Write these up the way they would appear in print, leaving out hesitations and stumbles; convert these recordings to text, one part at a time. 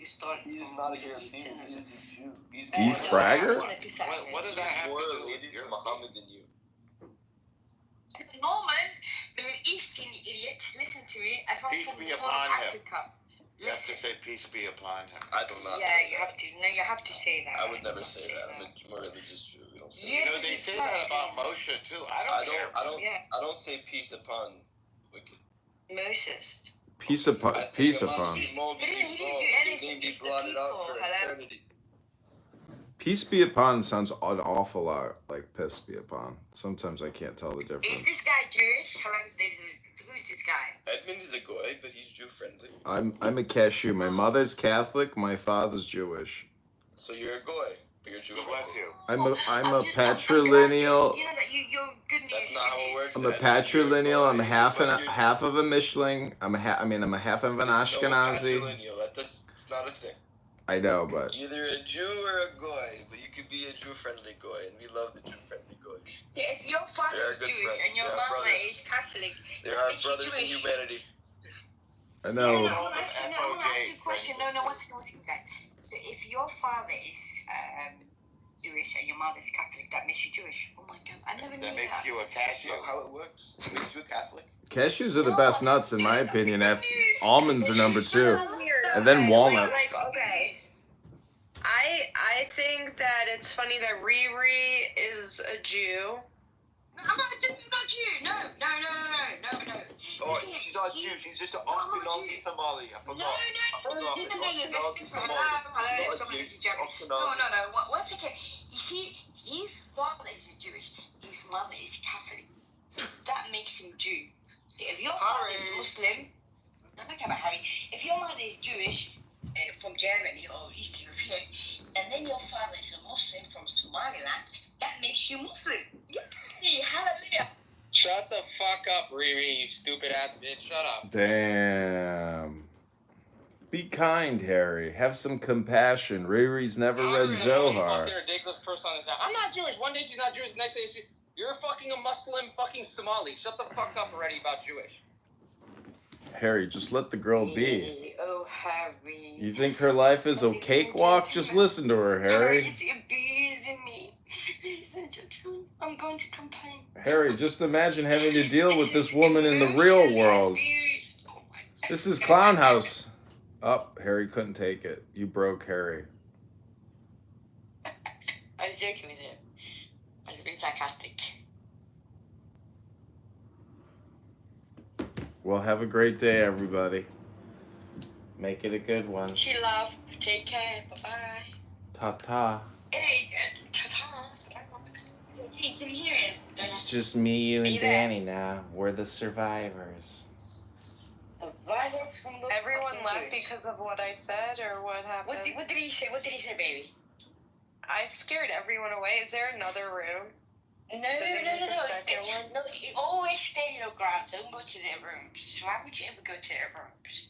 start. He's not a European. He's a Jew. He's Defragger? What does that have to more do with related your to Muhammad than you? Norman, Middle Eastern idiot, listen to me. If I'm Peace from be the whole upon of him. Africa. You have to Listen. say peace be upon him. I do not. Yeah, say you that. have to. No, you have to say that. I would never say that. I'm a more religious Jew. We don't say You that. know, they say that about Moshe, too. I don't care. I don't say peace upon wicked. Moses. Peace upon. Peace upon. He didn't do anything. It's the people. Hello? Peace be upon sounds an awful lot like piss be upon. Sometimes I can't tell the Is difference. this guy Jewish? Hello? Who's this guy? Edmund is a goy, but he's Jew friendly. I'm a cashew. My mother's Catholic. My father's Jewish. So you're a goy, but you're Jew Bless friendly. you. I'm a patrilineal. You know that you're good news. That's not how it works. I'm a patrilineal. I'm half of a Mishling. I'm a half of an Ashkenazi. That's not a thing. I know, but Either a Jew or a goy, but you could be a Jew-friendly goy, and we love the Jew-friendly goy. So if your father is good Jewish friends. and your They are mother brothers. is Catholic, They are Is he brothers in Jewish? humanity. I I know. want to ask you a question. No, one second, guys. So if your father is Jewish and your mother is Catholic, that makes you Jewish. Oh my God, I never knew That makes that. you a That's cashew. not how it works. It makes you a Catholic. Cashews are the best nuts in my opinion. Almonds are number 2, and then walnuts. Okay. I think that it's funny that Riri is a Jew. No, I'm not a Jew. I'm not a Jew. No. Oh, she's not Jew. She's just an Ashkenazi Somali. I No, forgot. that's different. Hello, somebody is German. No. One second. You see, his father is Jewish. His mother is Catholic. That makes him Jew. So if your father is Muslim, I'm not talking about Harry. If your mother is Jewish from Germany or Eastern Europe, and then your father is a Muslim from Somaliland, that makes you Muslim. Yay! Hallelujah. Shut the fuck up, Riri, you stupid ass bitch. Shut up. Damn. Be kind, Harry. Have some compassion. Riri's never read Zohar. Fucking ridiculous person on this app. I'm not Jewish. One day she's not Jewish, the next day you're fucking a Muslim fucking Somali. Shut the fuck up already about Jewish. Harry, just let the girl be. Oh, Harry. You think her life is a cakewalk? Just listen to her, Harry. It's abusing me. Ladies and gentlemen, I'm going to complain. Harry, just imagine having to deal with this woman in the real world. Oh my God. This is Clown House. Oh, Harry couldn't take it. You broke Harry. I was joking with him. I was being sarcastic. Well, have a great day, everybody. Make it a good one. She love. Take care. Bye-bye. Ta-ta. Hey, ta-ta. Hey, can you hear him? It's just me, you, Are and you there? Danny now. We're the survivors. Everyone left because of what I said, or what happened? What did he say? What did he say, baby? I scared everyone away. Is there another room? No. second one? No, you always stay your ground. Don't go to their rooms. Why would you ever go to their rooms?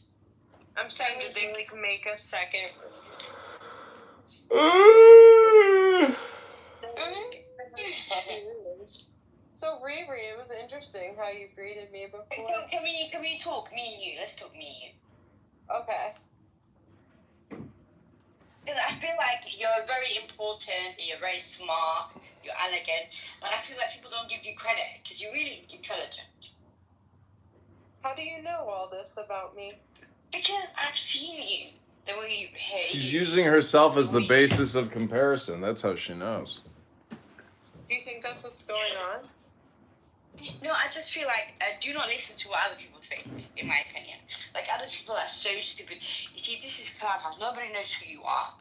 I'm saying, did they make a second So Riri, it was interesting how you greeted me before. Can we talk? Me and you. Let's talk me and you. Okay. Because I feel like you're very important, you're very smart, you're elegant, but I feel like people don't give you credit because you're really intelligent. How do you know all this about me? Because I've seen you. The way you behave. She's using herself as the basis of comparison. That's how she knows. Do you think that's what's going on? No, I just feel like do not listen to what other people think, in my opinion. Like, other people are so stupid. You see, this is Clubhouse. Nobody knows who you are.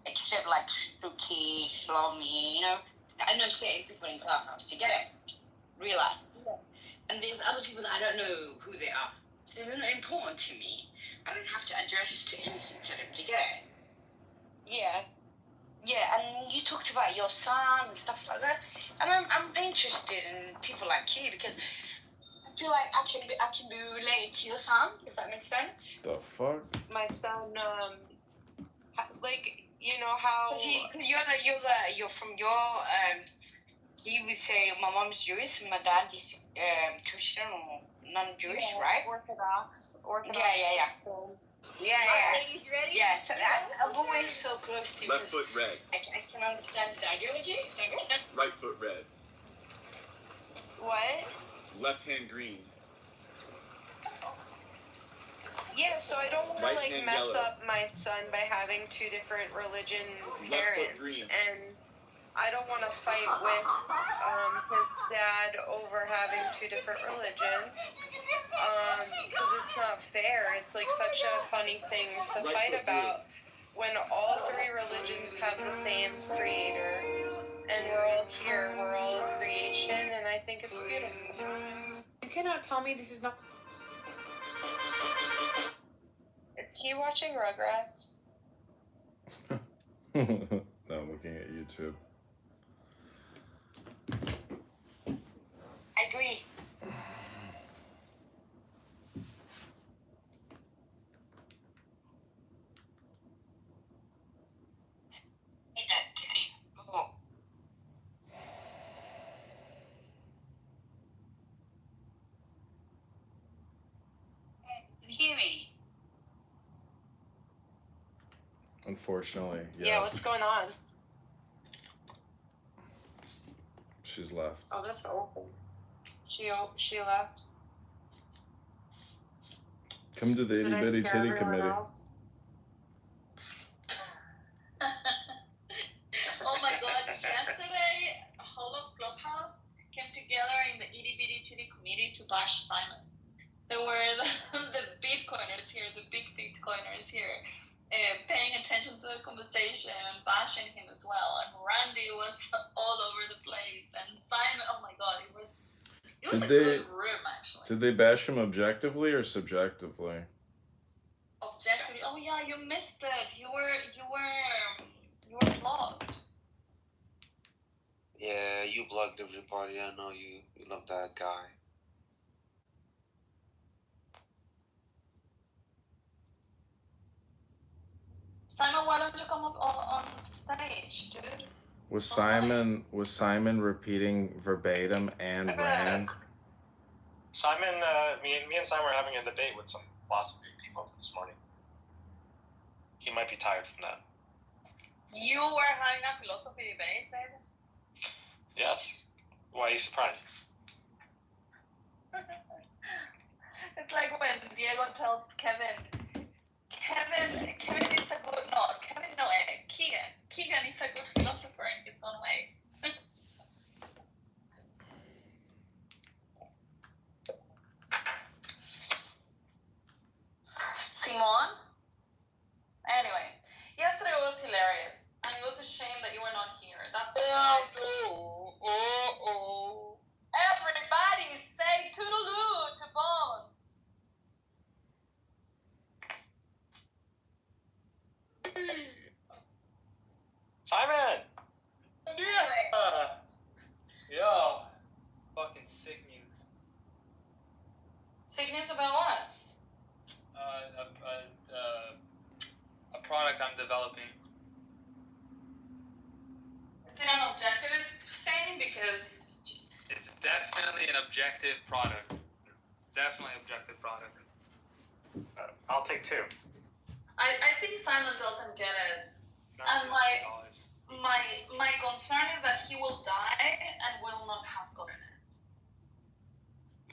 Except, like, Spooky, Shlomi, you know? I know certain people in Clubhouse. You get it? Real life. Yeah. And there's other people that I don't know who they are. So they're not important to me. I don't have to address to anything to them. Do you get it? Yeah. Yeah, and you talked about your son and stuff like that, and I'm interested in people like you because I feel like I can be related to your son, if that makes sense. The fuck? My son, like, you know how... You're from your, he would say my mom's Jewish and my dad is Christian or non-Jewish, right? Orthodox. Yeah. Yeah. Alright, ladies, ready? Yeah, I'm always so close to you. Left foot red. I can understand his ideology. Right foot red. What? Left hand green. Yeah, so I don't want to Right hand mess yellow. up my son by having two different religion Left foot parents, green. and I don't want to fight with his dad over having two different religions, because it's not fair. It's like such a funny thing to Right fight foot about when all three religions have the same creator, and we're all here, we're all a creation, and I think it's beautiful. You cannot tell me this is not. Is he watching Rugrats? No, I'm looking at YouTube. I agree. Oh. Can you hear me? Unfortunately, yes. Yeah, what's going on? She's left. Oh, that's awful. She left. Come to the Did itty I bitty scare titty everyone committee. else? Oh my god, yesterday, whole of Clubhouse came together in the itty bitty titty committee to bash Simon. There were the Bitcoiners here, the big Bitcoiners here, paying attention to the conversation and bashing him as well. And Randy was all over the place. And Simon, oh my god, it was a good room actually. Did they bash him objectively or subjectively? Objectively, oh yeah, you missed it. You were blocked. Yeah, you blocked everybody. I know you love that guy. Simon, why don't you come up on stage, dude? Was Simon repeating verbatim and ran? Simon, me and Simon were having a debate with some philosophy people this morning. He might be tired from that. You were having a philosophy debate, David? Yes. Why are you surprised? It's like when Diego tells Kevin is a good, Keegan is a good philosopher in his own way. Simon? Anyway, yesterday was hilarious, and it was a shame that you were not here. That's the Everybody say toodaloo to Bone. Simon! Yeah. Yo, fucking sick news. Sick news about what? A product I'm developing. Is it an objectivist thing? Because It's definitely an objective product. Definitely objective product. I'll take two. I think Simon doesn't get it. And my concern is that he will die and will not have gotten it.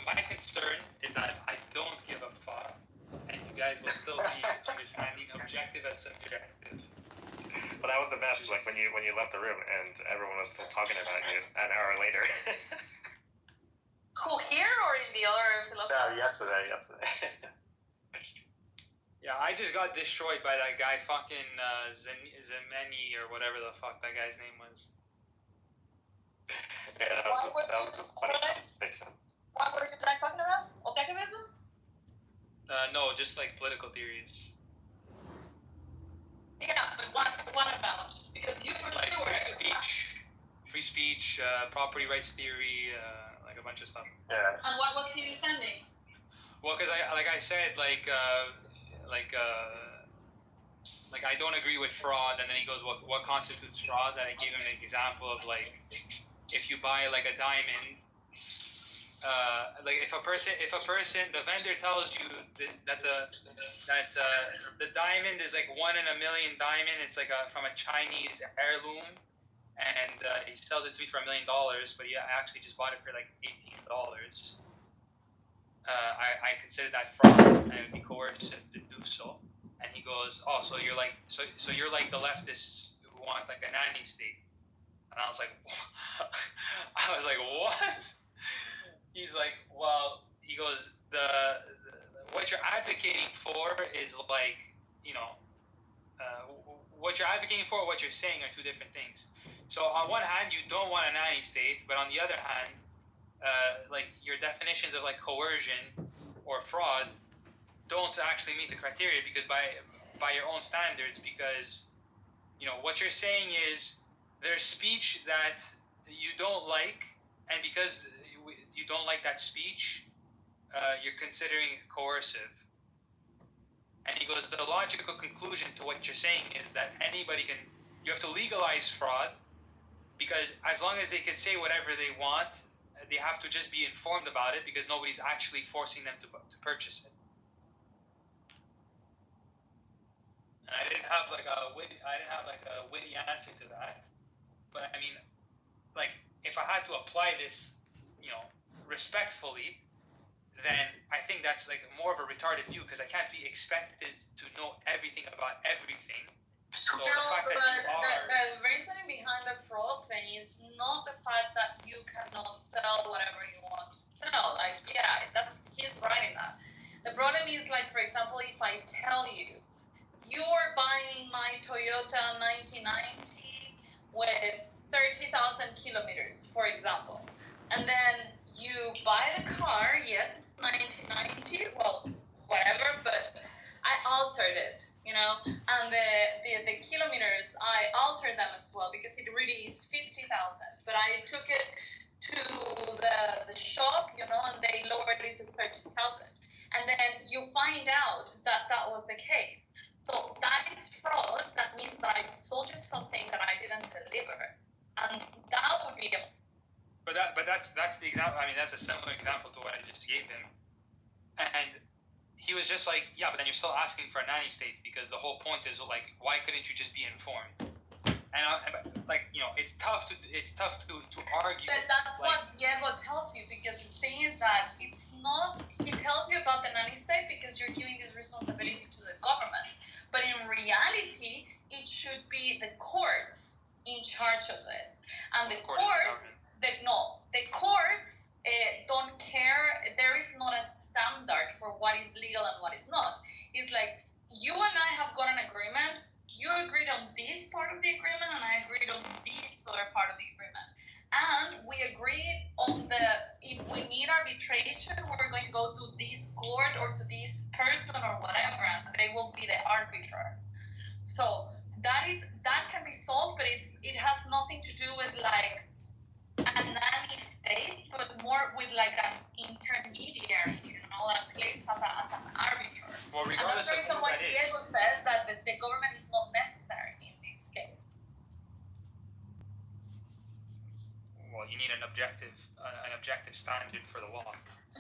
My concern is that I don't give a fuck, and you guys will still be understanding objective as subjective. Well, that was the best. Like when you left the room and everyone was still talking about you an hour later. Who, here or in the other philosophy? Yesterday. Yeah, I just got destroyed by that guy fucking Zemeni or whatever the fuck that guy's name was. Yeah, that was a funny conversation. What were you guys talking about? Objectivism? No, just like political theories. Yeah, but what about? Because you were Like sure. free speech, property rights theory, like a bunch of stuff. Yeah. And what was he defending? Well, because I said, I don't agree with fraud, and then he goes, what constitutes fraud? And I gave him an example of, like, if you buy, like, a diamond, like if a person, the vendor tells you that the diamond is like 1 in a million diamond. It's like from a Chinese heirloom, and he sells it to me for $1 million, but he actually just bought it for like $18. I consider that fraud, and it would be coercive to do so. And he goes, "Oh, so you're like the leftists who want like a nanny state?" And I was like, "What?" He's like, "Well," he goes, "the what you're advocating for is like, what you're advocating for, what you're saying are two different things. So on one hand, you don't want a nanny state, but on the other hand, like your definitions of like coercion or fraud don't actually meet the criteria, because by your own standards, because what you're saying is there's speech that you don't like, and because you don't like that speech, you're considering it coercive." And he goes, "The logical conclusion to what you're saying is that you have to legalize fraud, because as long as they can say whatever they want, they have to just be informed about it, because nobody's actually forcing them to purchase it." And I didn't have like a witty answer to that, but I mean, like, if I had to apply this, respectfully, then I think that's like more of a retarded view, because I can't be expected to know everything about everything. So the fact that the reasoning behind the fraud thing is not the fact that you cannot sell whatever you want to sell. Like, yeah, he's right in that. The problem is, like, for example, if I tell you, you're buying my Toyota 1990 with 30,000 kilometers, for example, and then you buy the car, yes, it's 1990, well, whatever, but I altered it, and the kilometers, I altered them as well, because it really is 50,000, but I took it to the shop, and they lowered it to 30,000, and then you find out that that was the case. So that is fraud. That means that I sold you something that I didn't deliver, and that would be a... But that's the example. I mean, that's a similar example to what I just gave him, and he was just like, "Yeah, but then you're still asking for a nanny state, because the whole point is like, why couldn't you just be informed?" And it's tough to argue. But that's like, what Diego tells you, because the thing is that it's not. He tells you about the nanny state because you're giving this responsibility to the government, but in reality, it should be the courts in charge of this, and the courts. The courts don't care. There is not a standard for what is legal and what is not. It's like, you and I have got an agreement. You agreed on this part of the agreement, and I agreed on this other part of the agreement. And we agreed on if we need arbitration, we're going to go to this court or to this person or whatever, and they will be the arbiter. So that can be solved, but it has nothing to do with like a nanny state, but more with like an intermediary, that plays as an arbiter. Well, and that's the reason why Diego says that the government is not necessary in this case. Well, you need an objective standard for the law.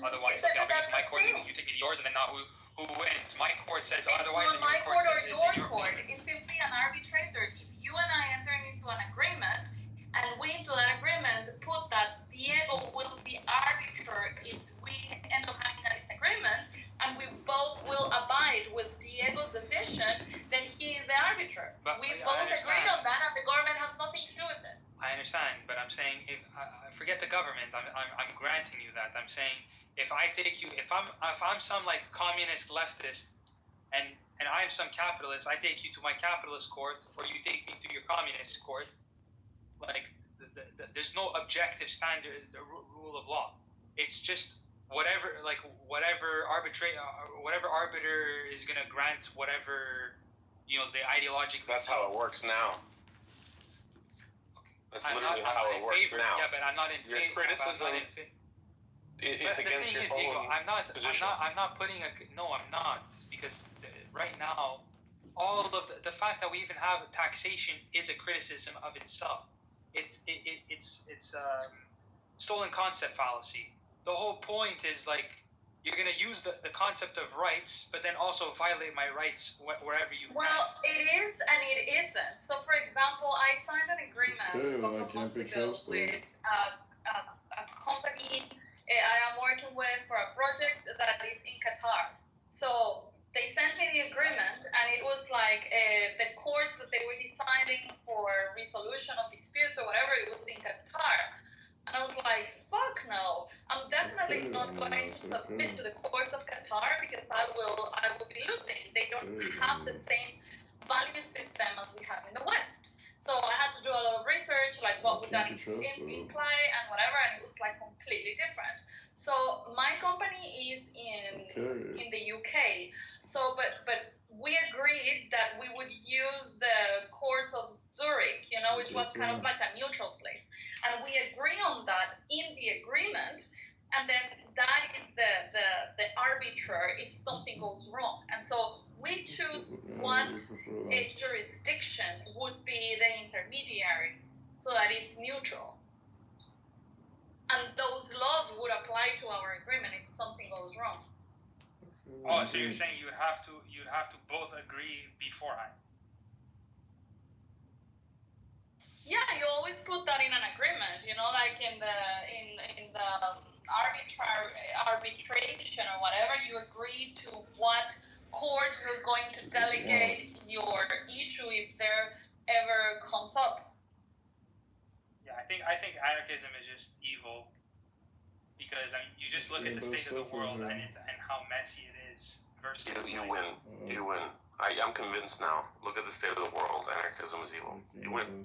Otherwise, I'll bring it to my court, you take it to yours, and then now who wins? My court says otherwise, and my your court or says your court. It's simply an arbitrator. If you and I enter into an agreement, and we into that agreement put that Diego will be arbiter if we end up having a disagreement, and we both will abide with Diego's decision, then he is the arbiter. But we both agreed on that, and the government has nothing to do with it. I understand, but I'm saying, if forget the government, I'm granting you that. I'm saying, if I take you, if I'm some like communist leftist, and I'm some capitalist, I take you to my capitalist court, or you take me to your communist court. Like, there's no objective standard, rule of law. It's just whatever arbiter is gonna grant whatever, the ideological. That's how it works now. That's literally how it works now. Yeah, but I'm not in favor. Your criticism is against your own Diego, I'm not putting no, I'm not, because right now, all of the fact that we even have taxation is a criticism of itself. It's stolen concept fallacy. the whole point is like you're gonna use the concept of rights, but then also violate my rights wherever you Well, can. it is and it isn't. So, for example, I signed an agreement Okay, a well, I couple of can't months be ago trusted. with a company I am working with for a project that is in Qatar. So they sent me the agreement, and it was like the course that they were deciding for resolution of disputes or whatever. It was in Qatar. And I was like, fuck no. I'm definitely not going to submit to the courts of Qatar because I will be losing. They don't have the same value system as we have in the West. So I had to do a lot of research, like what would that imply and whatever, and it was like completely different. So my company is in the UK. So but we agreed that we would use the courts of Zurich, you know, which was kind of like a neutral place. And we agree on that in the agreement, and then that is the arbiter if something goes wrong. And so we choose what a jurisdiction would be the intermediary so that it's neutral. And those laws would apply to our agreement if something goes wrong. Oh, so you're saying you'd have to both agree beforehand? Yeah, you always put that in an agreement, you know, like in the arbitration or whatever, you agree to what court you're going to delegate your issue if there ever comes up. Yeah, I think anarchism is just evil because I mean you just look at the state of the world and how messy it is versus you win. You win. I'm convinced now. Look at the state of the world. Anarchism is evil. You win.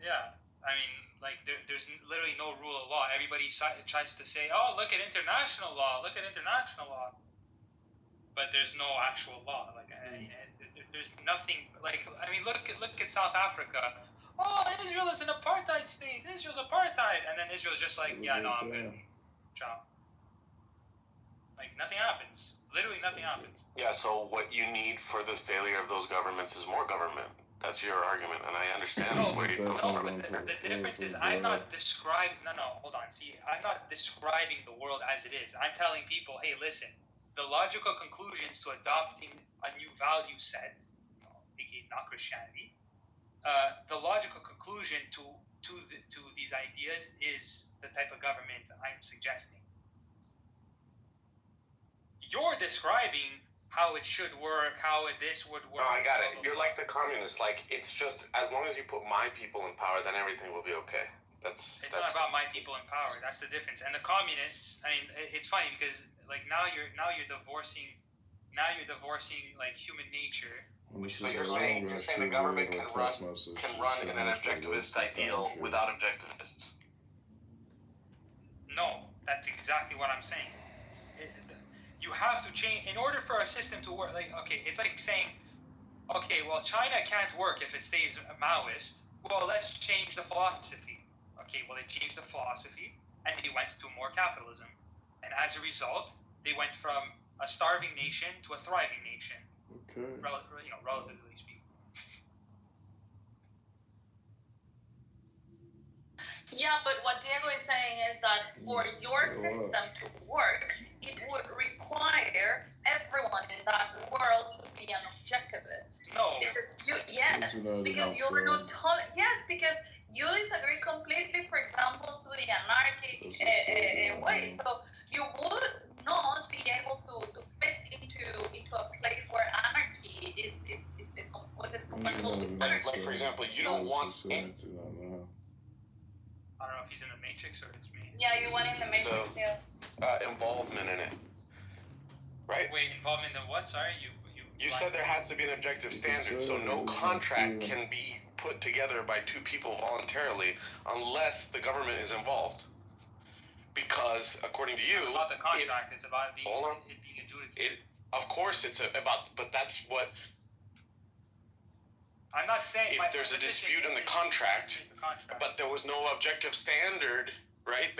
Yeah, I mean, like there's literally no rule of law. Everybody tries to say, "Oh, look at international law. Look at international law," but there's no actual law. Like, there's nothing. Like, I mean, look at South Africa. Oh, Israel is an apartheid state. Israel's apartheid, and then Israel's just like, yeah, no, I'm good. Ciao. Like nothing happens. Literally nothing happens. Yeah, so what you need for this failure of those governments is more government. That's your argument, and I understand where you're coming from. The difference is I'm not describing. No, hold on. See, I'm not describing the world as it is. I'm telling people, hey, listen. The logical conclusions to adopting a new value set, aka not Christianity, the logical conclusion to these ideas is the type of government I'm suggesting. You're describing how it should work, how this would work. No, I got it. You're like the communists. Like, it's just, as long as you put my people in power, then everything will be okay. It's not about my people in power. That's the difference. And the communists, I mean, it's funny because like now you're divorcing like human nature. So you're saying the government can run in an objectivist ideal without objectivists. No, that's exactly what I'm saying. You have to change in order for a system to work. Like, okay, it's like saying, okay, well, China can't work if it stays Maoist. Well, let's change the philosophy. Okay, well, they changed the philosophy and they went to more capitalism, and as a result, they went from a starving nation to a thriving nation. Okay. Relatively speaking. Yeah, but what Diego is saying is that for your system to work, it would require everyone in that world to be an objectivist. No. Because you're not because you disagree completely, for example, to the anarchic way. So you would not be able to fit into a place where anarchy is compatible with anarchy. Like, for example, you don't want I don't know if he's in the Matrix or it's me. Yeah, you went in the Matrix, involvement in it. Right? Wait, involvement in what? Sorry, you said there has to be an objective standard, so no contract can be put together by two people voluntarily unless the government is involved. Because, according to you, it's about the contract, it's about it being adjudicated. Of course, it's about, but that's what. I'm not saying. If there's a dispute in the contract, but there was no objective standard, right?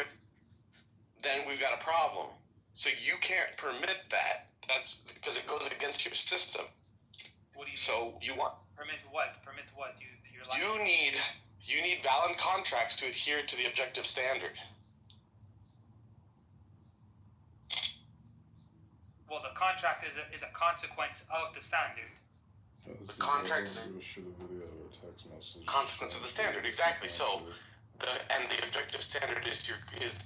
Then we've got a problem. So you can't permit that. That's because it goes against your system. What do you so mean? You want permit what? Permit what? You need valid contracts to adhere to the objective standard. Well, the contract is a consequence of the standard. This The contract is a shoot a video or a text message. consequence of the standard, exactly. So, the objective standard is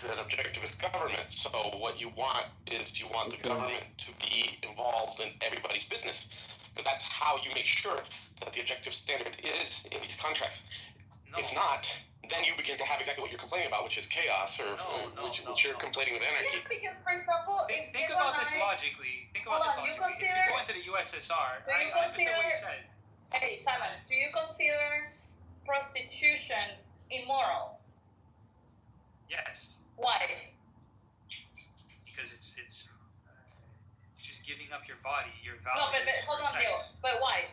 an objectivist government. So what you want is the government to be involved in everybody's business, because that's how you make sure that the objective standard is in these contracts. No. If not, then you begin to have exactly what you're complaining about, which is chaos, or which you're complaining with anarchy. Yeah, because for example, Think about this logically. Think about this logically. If you go into the USSR, I understand what you said. Hey, Simon, do you consider prostitution immoral? Yes. Why? Because it's just giving up your body, your values. No, but hold on, Neil. But why?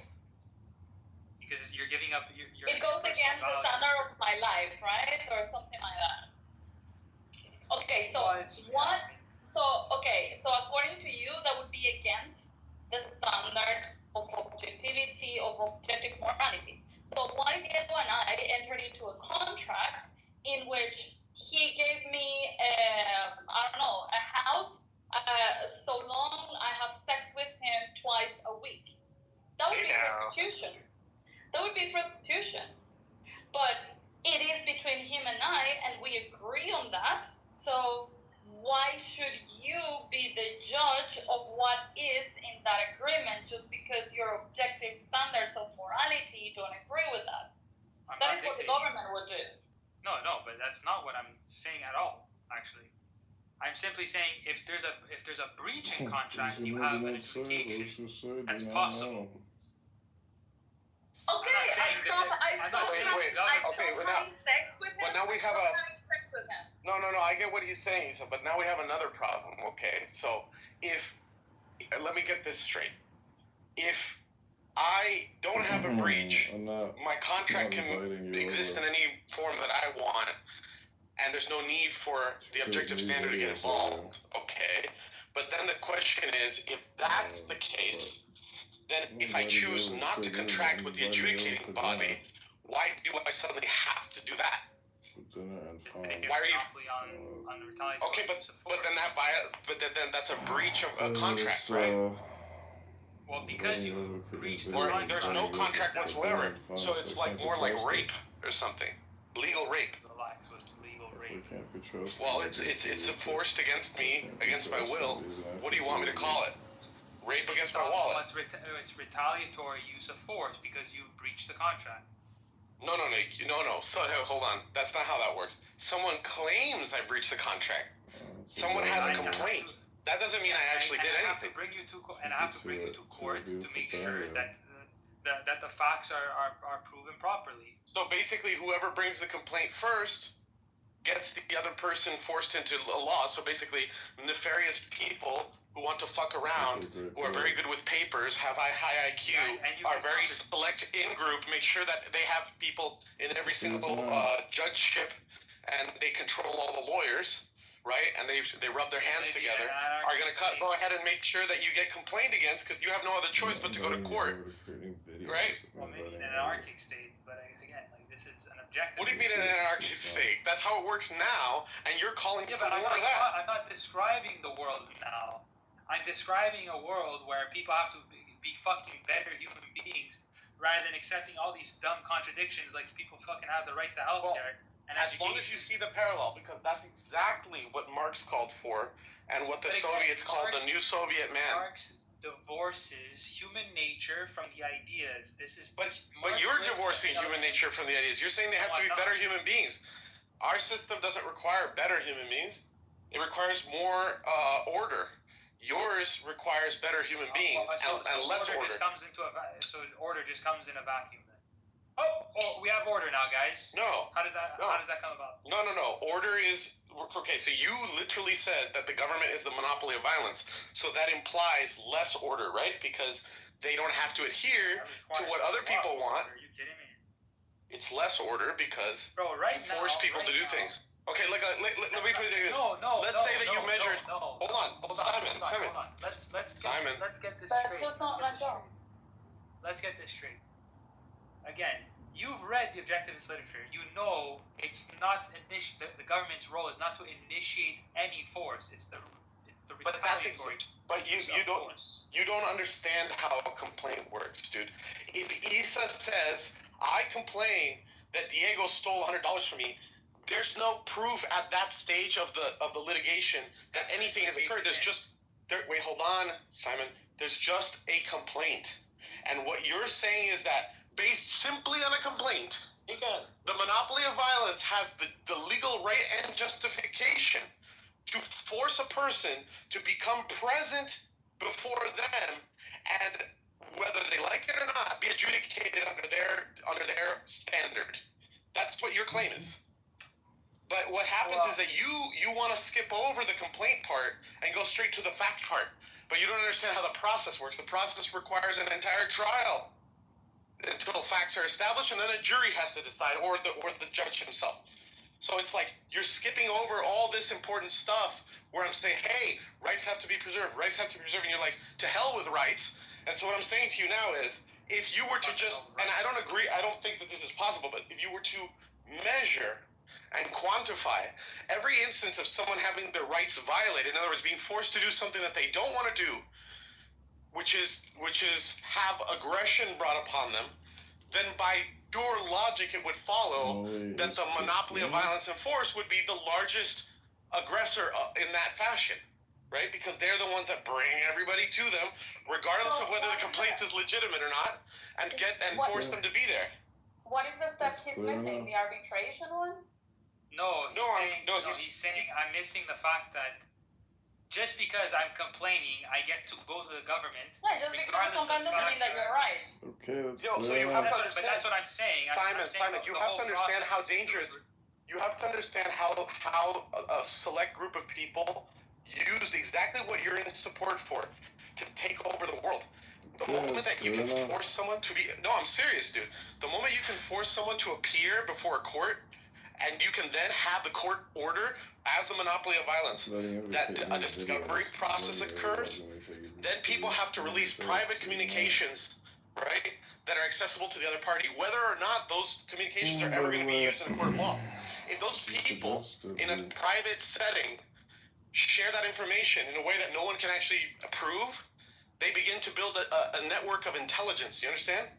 Because you're giving up your It goes against the standard of my life, right? Or something like that. Okay, so what? So according to you, that would be against the standard of objectivity, of objective morality. So why Diego and I entered into a contract in which he gave me, a house, so long I have sex with him twice a week? That would be prostitution. That would be prostitution. But it is between him and I, and we agree on that. So why should you be the judge of what is in that agreement just because your objective standards of morality don't agree with that? That is what the government would do. No, but that's not what I'm saying at all, actually. I'm simply saying if there's a breach in contract, you have an adjudication. That's possible. Okay, I stopped having sex with him. But now we have No, I get what he's saying, but now we have another problem, okay? So, let me get this straight. If I don't have a breach, my contract can exist in any form that I want, and there's no need for the objective standard to get involved, okay? But then the question is, if that's the case, then if I choose not to contract with the adjudicating body, why do I suddenly have to do that? Why are you? Okay, but then that's a breach of a contract, right? Well, because you breached the Or contract. there's no contract whatsoever, so it's like more like rape or something, legal rape. Relax with legal rape. Well, it's enforced against me, against my will. What do you want me to call it? Rape against my wallet. It's retaliatory use of force because you breached the contract. No. So hold on. That's not how that works. Someone claims I breached the contract. Someone has a complaint. That doesn't mean I actually did anything. I have to bring you to court to make sure that the facts are proven properly. So basically, whoever brings the complaint first gets the other person forced into a law. So basically, nefarious people who want to fuck around, who are very good with papers, have high IQ, are very select in-group, make sure that they have people in every single judgeship, and they control all the lawyers, right? And they rub their hands together, are going to go ahead and make sure that you get complained against, because you have no other choice but to go to court, right? Well, maybe in an anarchic state, but again, like, this is an objective. What do you mean in an anarchic state? That's how it works now, and you're calling for more of that. I'm not describing the world now. I'm describing a world where people have to be fucking better human beings rather than accepting all these dumb contradictions like people fucking have the right to healthcare. And as long as you see the parallel, because that's exactly what Marx called for and what the Soviets called the new Soviet man. Marx divorces human nature from the ideas. But you're divorcing human nature from the ideas. You're saying they have to be better human beings. Our system doesn't require better human beings. It requires more order. Yours requires better human beings and less order. Order just comes in a vacuum then. Oh, we have order now, guys. No. How does that come about? No. Order is okay. So you literally said that the government is the monopoly of violence. So that implies less order, right? Because they don't have to adhere to what other people want. Are you kidding me? It's less order because you force people to do things. Okay, let me put it like this. Let's say that you measured. Hold on, Simon. Let's get this straight. Let's get this straight. Again, you've read the objectivist literature. You know it's not the government's role is not to initiate any force. It's It's a But that's retaliatory. But you don't understand how a complaint works, dude. If Issa says, I complain that Diego stole $100 from me, there's no proof at that stage of the litigation that anything has occurred. There's just wait, hold on, Simon. There's just a complaint. And what you're saying is that based simply on a complaint, the monopoly of violence has the legal right and justification to force a person to become present before them, and whether they like it or not, be adjudicated under their standard. That's what your claim is. But what happens is that you want to skip over the complaint part and go straight to the fact part. But you don't understand how the process works. The process requires an entire trial until facts are established, and then a jury has to decide, or the judge himself. So it's like you're skipping over all this important stuff where I'm saying, hey, rights have to be preserved, rights have to be preserved, and you're like, to hell with rights. And so what I'm saying to you now is, if you were to just, and I don't agree, I don't think that this is possible, but if you were to measure and quantify every instance of someone having their rights violated, in other words, being forced to do something that they don't want to do, which is have aggression brought upon them, then by your logic it would follow that the monopoly of violence and force would be the largest aggressor in that fashion, right? Because they're the ones that bring everybody to them, regardless of whether the complaint is legitimate or not, and force them to be there. What is the step he's missing? The arbitration one? He's saying I'm missing the fact that just because I'm complaining, I get to go to the government. Yeah, just because you complain doesn't mean that you're right. Okay, that's so you have to understand. But that's what I'm saying. Simon, you have to understand how dangerous. You have to understand how a select group of people used exactly what you're in support for to take over the world. The moment that you can force someone to be... No, I'm serious, dude. The moment you can force someone to appear before a court, and you can then have the court order, as the monopoly of violence, that a discovery process occurs, then people have to release private communications, right, that are accessible to the other party, whether or not those communications are ever going to be used in a court of law. If those people in a private setting share that information in a way that no one can actually approve, they begin to build a network of intelligence, you understand?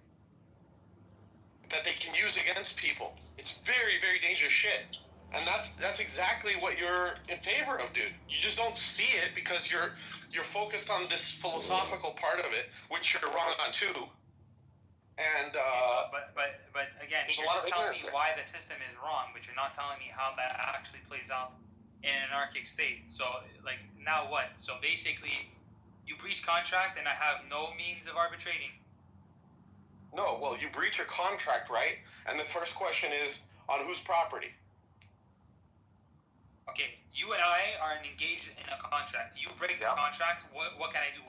That they can use against people. It's very, very dangerous shit. And that's exactly what you're in favor of, dude. You just don't see it because you're focused on this philosophical part of it, which you're wrong on too. And but again, you're just telling me why the system is wrong, but you're not telling me how that actually plays out in an anarchic state. So like now what? So basically, you breach contract, and I have no means of arbitrating. No, well, you breach a contract, right? And the first question is, on whose property? Okay, you and I are engaged in a contract. You break the contract. What can I do?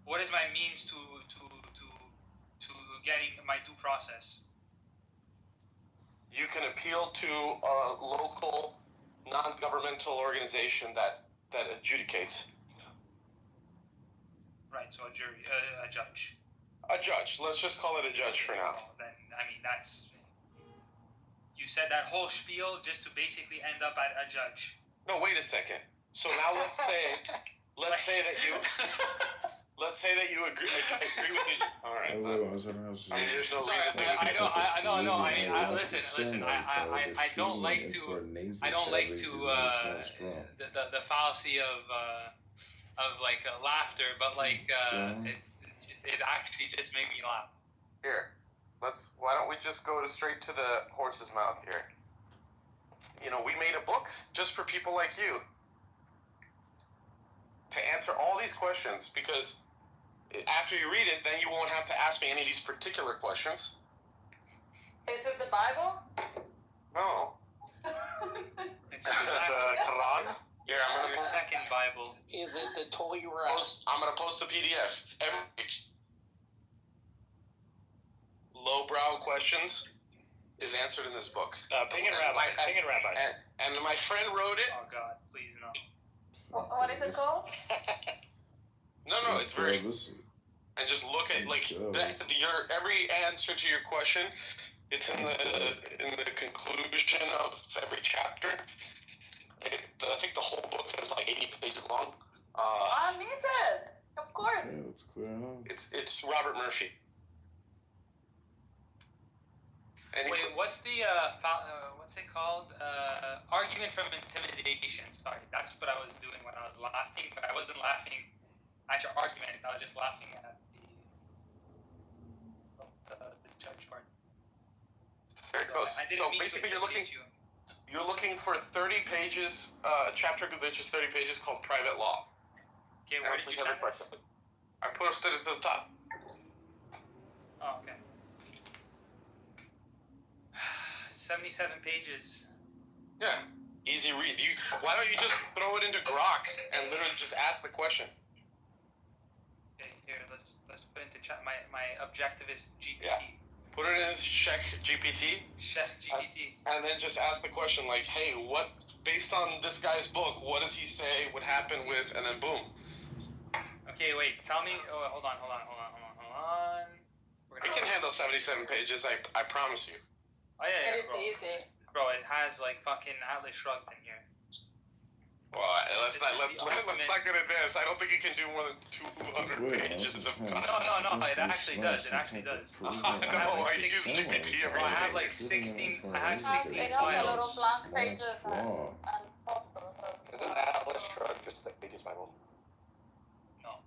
What is my means to getting my due process? You can appeal to a local non-governmental organization that adjudicates. Right, so a jury, a judge. A judge. Let's just call it a judge for now. Then, I mean, that's... You said that whole spiel just to basically end up at a judge. No, wait a second. So now let's say that you agree with me. All right. There's no reason. Listen. I don't like to the fallacy of like laughter, but like it actually just made me laugh. Here, why don't we just go straight to the horse's mouth here? You know, we made a book just for people like you to answer all these questions, because after you read it, then you won't have to ask me any of these particular questions. Is it the Bible? No. Is it the Quran? Here, I'm gonna second Bible. Is it the Torah? I'm gonna post the PDF. Every lowbrow questions is answered in this book. Ping and Rabbi. And my friend wrote it. Oh God, please no. What is it called? No, it's very. And just look at your every answer to your question. It's in the conclusion of every chapter. I think the whole book is like 80 pages long. Mises, of course. Okay, let's clear on. It's Robert Murphy. Any Wait, what's the what's it called? Argument from intimidation. Sorry, that's what I was doing when I was laughing, but I wasn't laughing at your argument. I was just laughing at the judge part. There it goes. So basically, you're looking for 30 pages, a chapter which is 30 pages called Private Law. Okay, where did you send this? I posted it at the top. Oh, okay. 77 pages. Yeah, easy read. Why don't you just throw it into Grok and literally just ask the question? Okay, here, let's put into chat my objectivist GPT. Yeah. Put it in Check GPT. Chef GPT. And then just ask the question like, hey, what, based on this guy's book, what does he say would happen with, and then boom. Okay, wait, tell me, hold on. It can handle 77 pages, I promise you. Oh yeah, It is easy. Bro, it has like fucking Atlas Shrugged in here. Well, let's not get advanced. I don't think you can do more than 200 pages of content. No, it actually does. No, I use GPT every I day. have like 16 It has a lot files. of blank pages and Flaw. photos. Isn't Atlas Shrugged just the Pages Bible? No.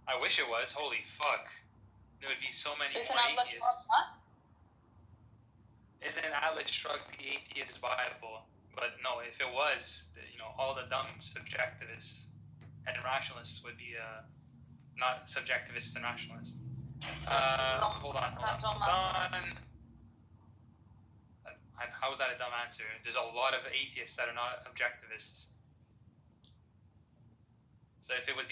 I wish it was. Holy fuck. There would be so many Isn't more Atlas atheists. Shrugged what? Isn't Atlas Shrugged the atheist Bible? But no, if it was, all the dumb subjectivists and rationalists would be not subjectivists and rationalists. Hold on. How is that a dumb answer? There's a lot of atheists that are not objectivists. So if it was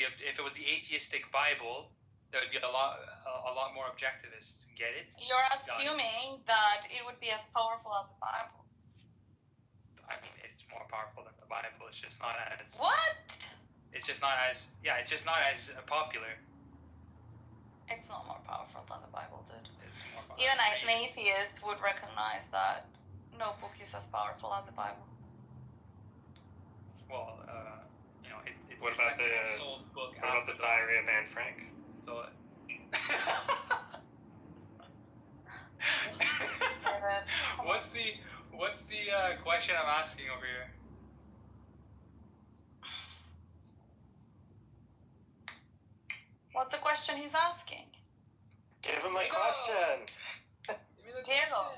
the atheistic Bible, there would be a lot more objectivists. Get it? You're assuming that it would be as powerful as the Bible. I mean, it's more powerful than the Bible. It's just not as. What? It's just not as popular. It's not more powerful than the Bible, dude. It's more powerful. Even an atheist would recognize that no book is as powerful as the Bible. Well, it's What the about second the most sold book What about after the Diary of Anne Frank? So. What's the question I'm asking over here? What's the question he's asking? Give him a question. Diego.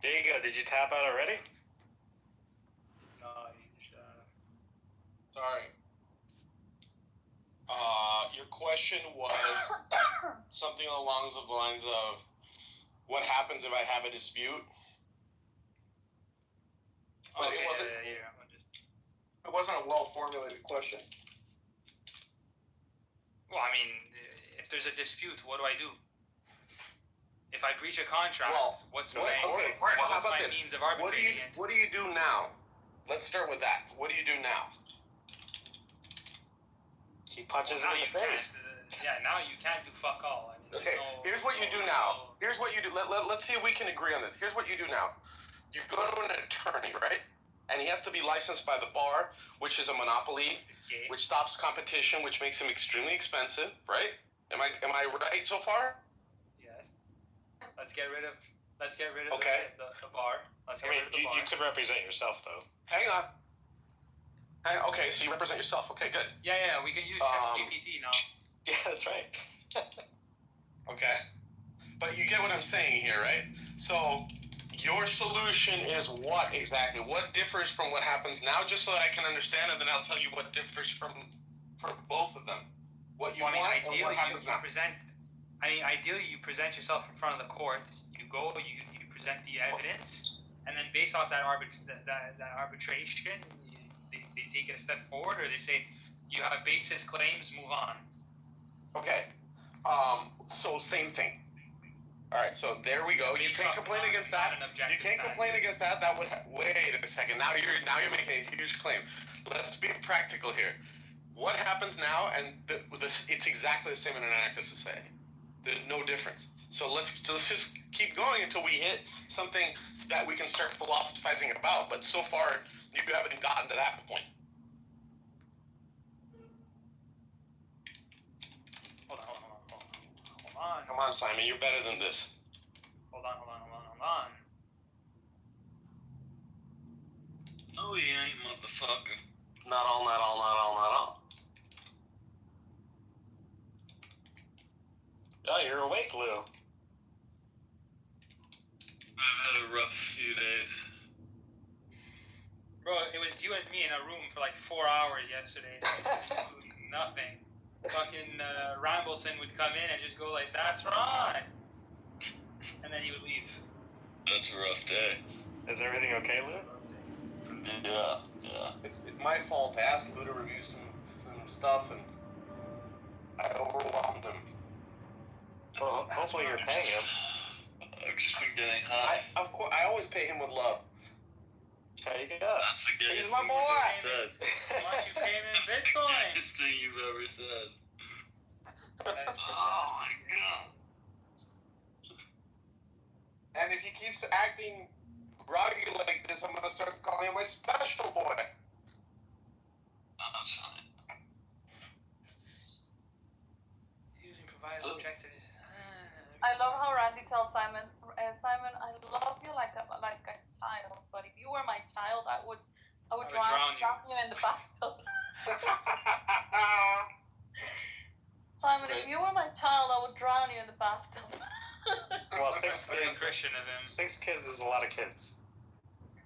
Diego, did you tap out already? No, he's Sorry. Your question was something along the lines of, what happens if I have a dispute? But okay, it wasn't a well-formulated question. Well, I mean, if there's a dispute, what do I do? If I breach a contract, what's my means of arbitrating it? What do you do now? Let's start with that. What do you do now? He punches him in the face. Now you can't do fuck all. I mean, Okay, here's what you do now. Here's what you do. Let's see if we can agree on this. Here's what you do now. You go to an attorney, right? And he has to be licensed by the bar, which is a monopoly, which stops competition, which makes him extremely expensive, right? Am I right so far? Yes. Let's get rid of Okay. the bar. You could represent yourself, though. Hang on. Okay, so you represent yourself. Okay, good. Yeah, we can use ChatGPT now. Yeah, that's right. Okay. But you get what I'm saying here, right? So your solution is what exactly? What differs from what happens now, just so that I can understand, and then I'll tell you what differs from both of them. What you want and what happens now. Ideally, you present yourself in front of the court. You go, you present the evidence, and then based off that arbitration, they take it a step forward, or they say you have basis claims, move on. Okay. So same thing. All right. So there we go. You can't complain against that. You can't complain against that. That would wait a second. Now you're making a huge claim. Let's be practical here. What happens now? And it's exactly the same in an anarchist society. There's no difference. So let's just keep going until we hit something that we can start philosophizing about. But so far, you haven't gotten to that point. Come on, Simon, you're better than this. Hold on. No, he ain't, motherfucker. Not all. Oh, you're awake, Lou. I've had a rough few days. Bro, it was you and me in a room for like 4 hours yesterday. Nothing. Fucking Rambleson would come in and just go like, "That's right," and then he would leave. That's a rough day. Is everything okay, Lou? Yeah. It's my fault. I asked Lou to review some stuff, and I overwhelmed him. Well, hopefully you're paying him. I've just been getting high. Of course, I always pay him with love. There you go. That's the gayest He's my thing boy. you've ever said. Why don't you pay him in That's the Bitcoin? gayest thing you've ever said. Oh Oh my god. And if he keeps acting groggy like this, I'm gonna start calling him my special boy. Oh, that's fine. Using provided objective. I love how Randy tells Simon, Simon, I love you like a child, but if you were my child, I would drown you in the bathtub. Simon, if you were my child, I would drown you in the bathtub. Well, 6 Very kids. Christian of him. 6 kids is a lot of kids.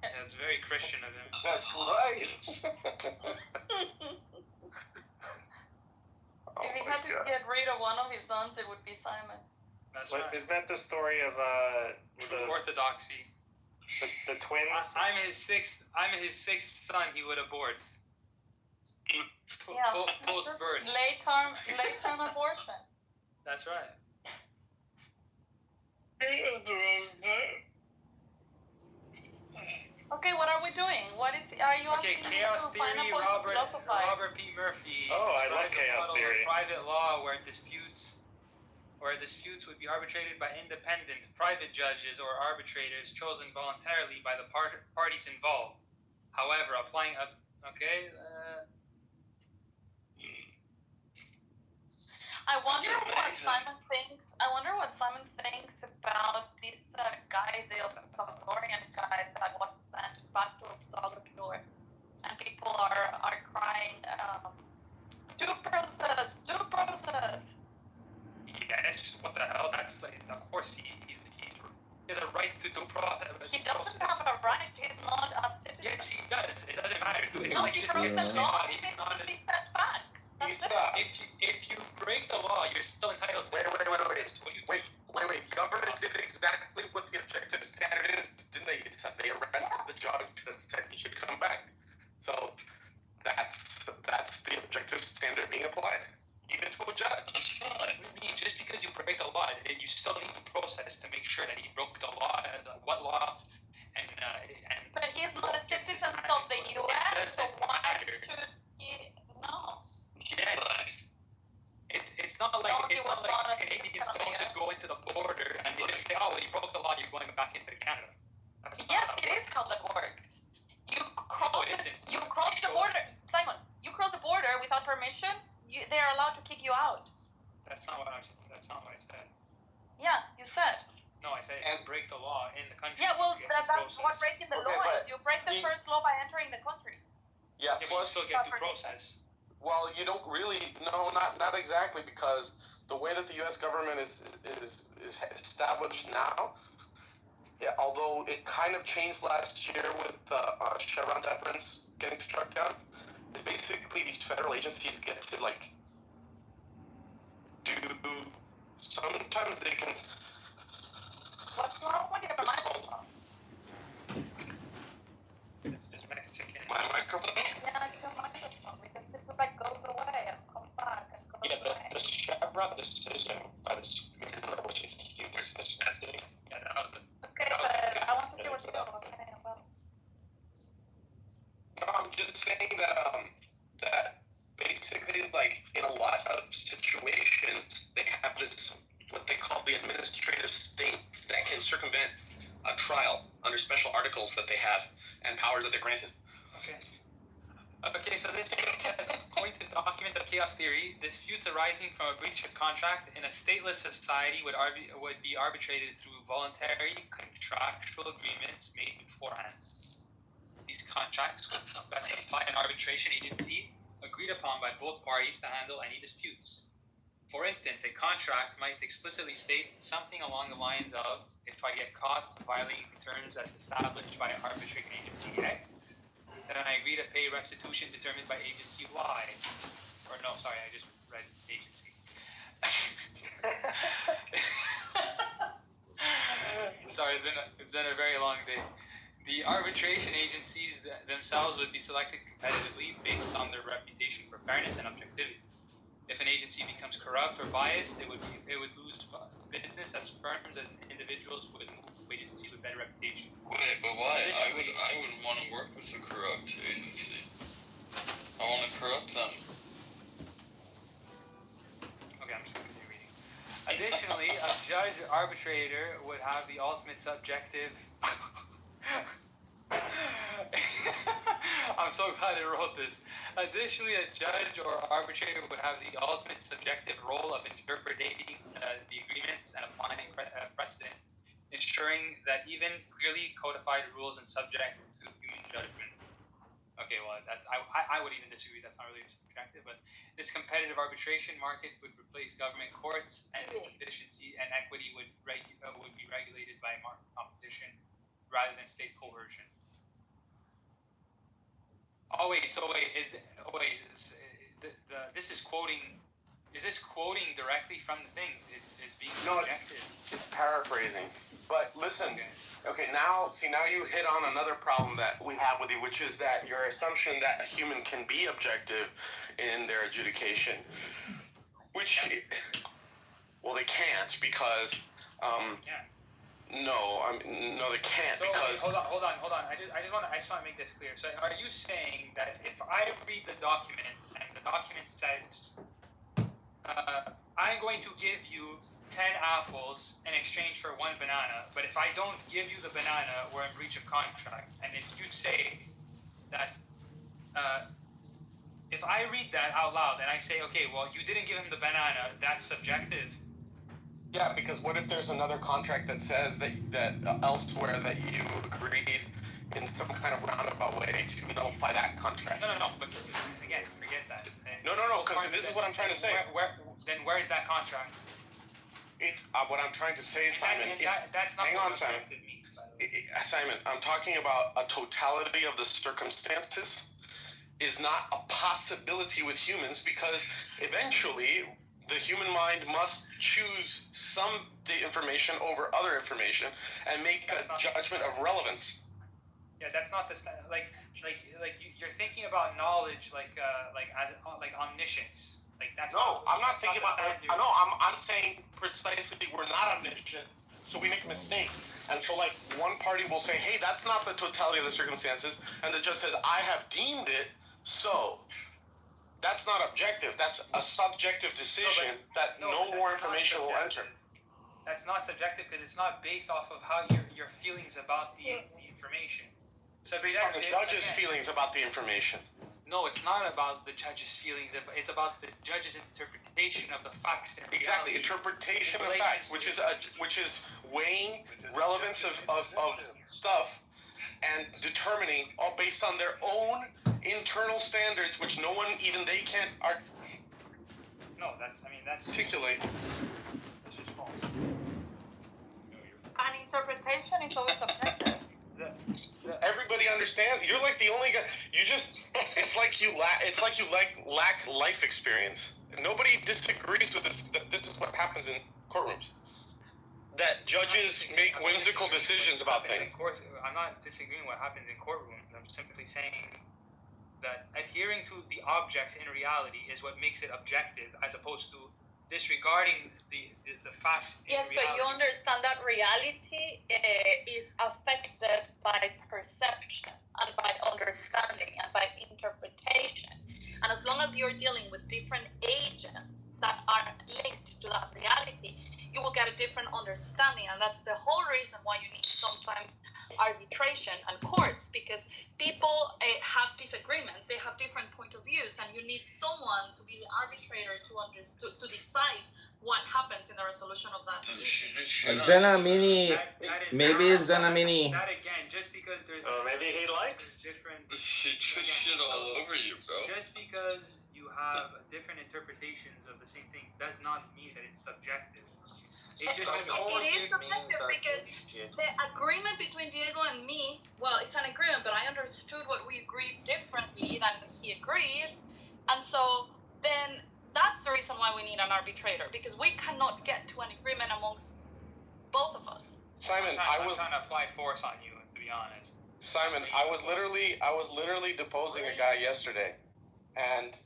Yeah, it's very Christian of him. That's right. If he had to get rid of one of his sons, it would be Simon. That's What, right. isn't that the story of True orthodoxy. the twins? I'm his sixth son. He would abort. Yeah, Post birth. late term abortion. That's right. Okay, what are we doing? Are you Okay, asking me chaos to find a theory. point to philosophize? Robert P. Murphy. Oh, I love describes a chaos model of theory. Private law where disputes would be arbitrated by independent private judges or arbitrators chosen voluntarily by the parties involved. However, applying a I wonder what Simon thinks about this guy, the Salvadorian guy that was sent back to El Salvador, and people are crying, due process. Yes, what the hell? That's like, of course he has a right to due process. He doesn't have a right. He's not a citizen. Yes, he does. It doesn't matter. It's No, like he just broke the law. He he's needs not to be sent back. That's it. if you break the law, you're still entitled to Wait. process. What you Wait. Government did exactly what the objective standard is, didn't they? They arrested the judge that said he should come back. So that's the objective standard being applied, even to a judge. That's not what I mean. Just because you break the law, you still need the process to make sure that he broke the law. What law? And But he's not a citizen of the U.S., so why should he? No. yes. It's not like Canadians don't go into the border and they just say, "Oh, well, you broke the law, you're going back into Canada." That's not Yes, how it is how that works. You No, it isn't. You cross the border, Simon. You cross the border without permission. They're allowed to kick you out. That's not what I said. Yeah, you said. No, I said you break the law in the country. Yeah, well, you get that's due what process. breaking the Okay, law but is. You break the first law by entering the country. Yeah. Yeah, but you still get due process. Well, you don't really. No, not exactly, because the way that the U.S. government is established now, yeah, although it kind of changed last year with Chevron deference getting struck down, is basically these federal agencies get to do. Sometimes they can. What's wrong with your microphone? It's Mexican. My microphone. Yeah, it's your microphone because it goes away and comes back and goes Yeah, away. the Chevron decision by the Supreme Court, which is huge, such an entity. Yeah, that was Okay, but I want to hear what you were saying about. No, I'm just saying that basically, in a lot of situations, they have this what they call the administrative state that can circumvent a trial under special articles that they have and powers that they're granted. okay. Okay, so this has pointed documents argument of chaos theory, disputes arising from a breach of contract in a stateless society would be arbitrated through voluntary contractual agreements made beforehand. These contracts would specify an arbitration agency agreed upon by both parties to handle any disputes. For instance, a contract might explicitly state something along the lines of, if I get caught violating the terms as established by arbitration agency X, then I agree to pay restitution determined by agency Y. Or no, sorry, I just read agency. Sorry, it's been a very long day. The arbitration agencies themselves would be selected competitively based on their reputation for fairness and objectivity. If an agency becomes corrupt or biased, it would lose business as firms and individuals would move to agencies with better reputation. Wait, but why? I wouldn't want to work with a corrupt agency. I want to corrupt them. Okay, I'm just going to continue reading. Additionally, a judge arbitrator would have the ultimate subjective. I'm so glad I wrote this. Additionally, a judge or arbitrator would have the ultimate subjective role of interpreting the agreements and applying precedent, ensuring that even clearly codified rules and subject to human judgment. Okay, well, I would even disagree. That's not really subjective, but this competitive arbitration market would replace government courts, and its efficiency and equity would be regulated by market competition rather than state coercion. This is quoting. Is this quoting directly from the thing? It's being subjective. It's paraphrasing. But listen, okay, now you hit on another problem that we have with you, which is that your assumption that a human can be objective in their adjudication, which, well, they can't because, no, they can't because. Hold on. I just want to make this clear. So, are you saying that if I read the document and the document says, I'm going to give you 10 apples in exchange for 1 banana, but if I don't give you the banana, we're in breach of contract. And if you say that, if I read that out loud and I say, okay, well, you didn't give him the banana, that's subjective. Yeah, because what if there's another contract that says that elsewhere that you agreed in some kind of roundabout way to nullify that contract? No, but again, forget that. No, because this is what I'm trying to say. Then where is that contract? What I'm trying to say, Simon, that's not hang what on, Simon. means. Simon, I'm talking about a totality of the circumstances is not a possibility with humans because eventually the human mind must choose some information over other information and make a judgment of relevance. Yeah, that's not the you're thinking about knowledge like omniscience. Like that's. No, I'm not thinking about. No, I'm saying precisely we're not omniscient, so we make mistakes. And so like one party will say, hey, that's not the totality of the circumstances, and the judge says, I have deemed it so. That's not objective. That's a subjective decision that no more information will enter. That's not subjective because it's not based off of how your feelings about the information. So based on the judge's feelings about the information. No, it's not about the judge's feelings. It's about the judge's interpretation of the facts. Exactly, interpretation of facts, which is weighing relevance of stuff and determining all based on their own internal standards, which no one, even they can't that's articulate. That's just false. An interpretation is always subjective. Everybody understands. You're like the only guy. It's like you lack life experience. Nobody disagrees with this. That this is what happens in courtrooms. That judges make whimsical decisions about things. Of course, I'm not disagreeing what happens in courtrooms. I'm simply saying that adhering to the object in reality is what makes it objective, as opposed to disregarding the facts in reality. Yes, but you understand that reality is affected by perception and by understanding and by interpretation. And as long as you're dealing with different agents that are linked to that reality, you will get a different understanding. And that's the whole reason why you need sometimes arbitration and courts, because people have disagreements, they have different point of views, and you need someone to be the arbitrator to decide what happens in the resolution of that issue. Zenamini, maybe Zenamini. That again, just because there's maybe he likes different. Shit all over you, bro. Just because you have different interpretations of the same thing does not mean that it's subjective. It is subjective because the agreement between Diego and me, well, it's an agreement, but I understood what we agreed differently than he agreed. And so then that's the reason why we need an arbitrator, because we cannot get to an agreement amongst both of us. Simon, I'm trying to apply force on you, to be honest. Simon, I was literally deposing a guy yesterday, and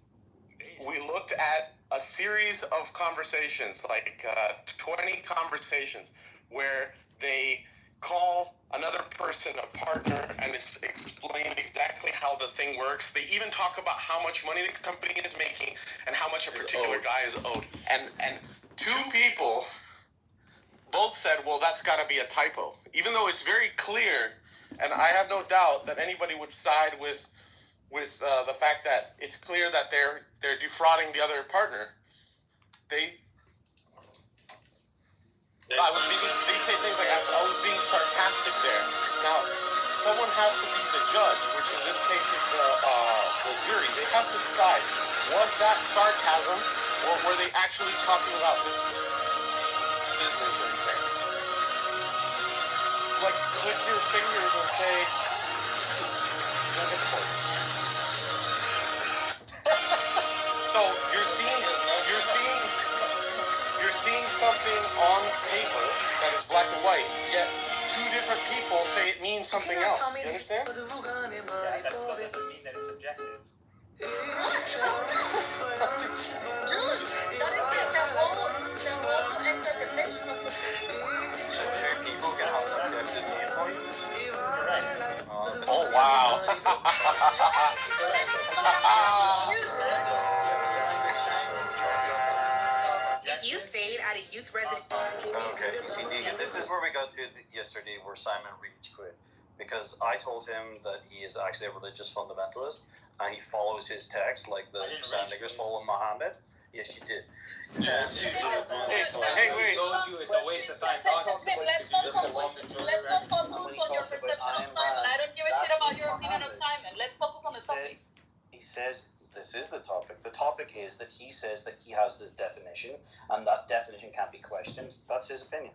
we looked at a series of conversations, like 20 conversations, where they call another person a partner and explain exactly how the thing works. They even talk about how much money the company is making and how much a particular guy is owed. And two people both said, well, that's got to be a typo. Even though it's very clear, and I have no doubt that anybody would side with the fact that it's clear that they're defrauding the other partner. They say things like, I was being sarcastic there. Now, someone has to be the judge, which in this case is the jury. They have to decide, was that sarcasm, or were they actually talking about business right there? Like, click your fingers and say, don't get the point. So you're seeing something on paper that is black and white, yet two different people say it means something else. You understand? Yeah, that still doesn't mean that it's subjective. Dude, that is the whole interpretation of the Two people can have an objective viewpoint. Correct. Oh, wow. If you stayed at a youth residence. Okay, see, DJ, this is where we got to yesterday, where Simon Reach quit. Because I told him that he is actually a religious fundamentalist, and he follows his text like the Sandiggers follow Muhammad. Yes, you did. Yes, you did. Hey, wait. It's a waste of time talking. Let's not focus on your perception of Simon. I don't give a shit about your opinion of Simon. Let's focus on the topic. He says this is the topic. The topic is that he says that he has this definition, and that definition can't be questioned. That's his opinion.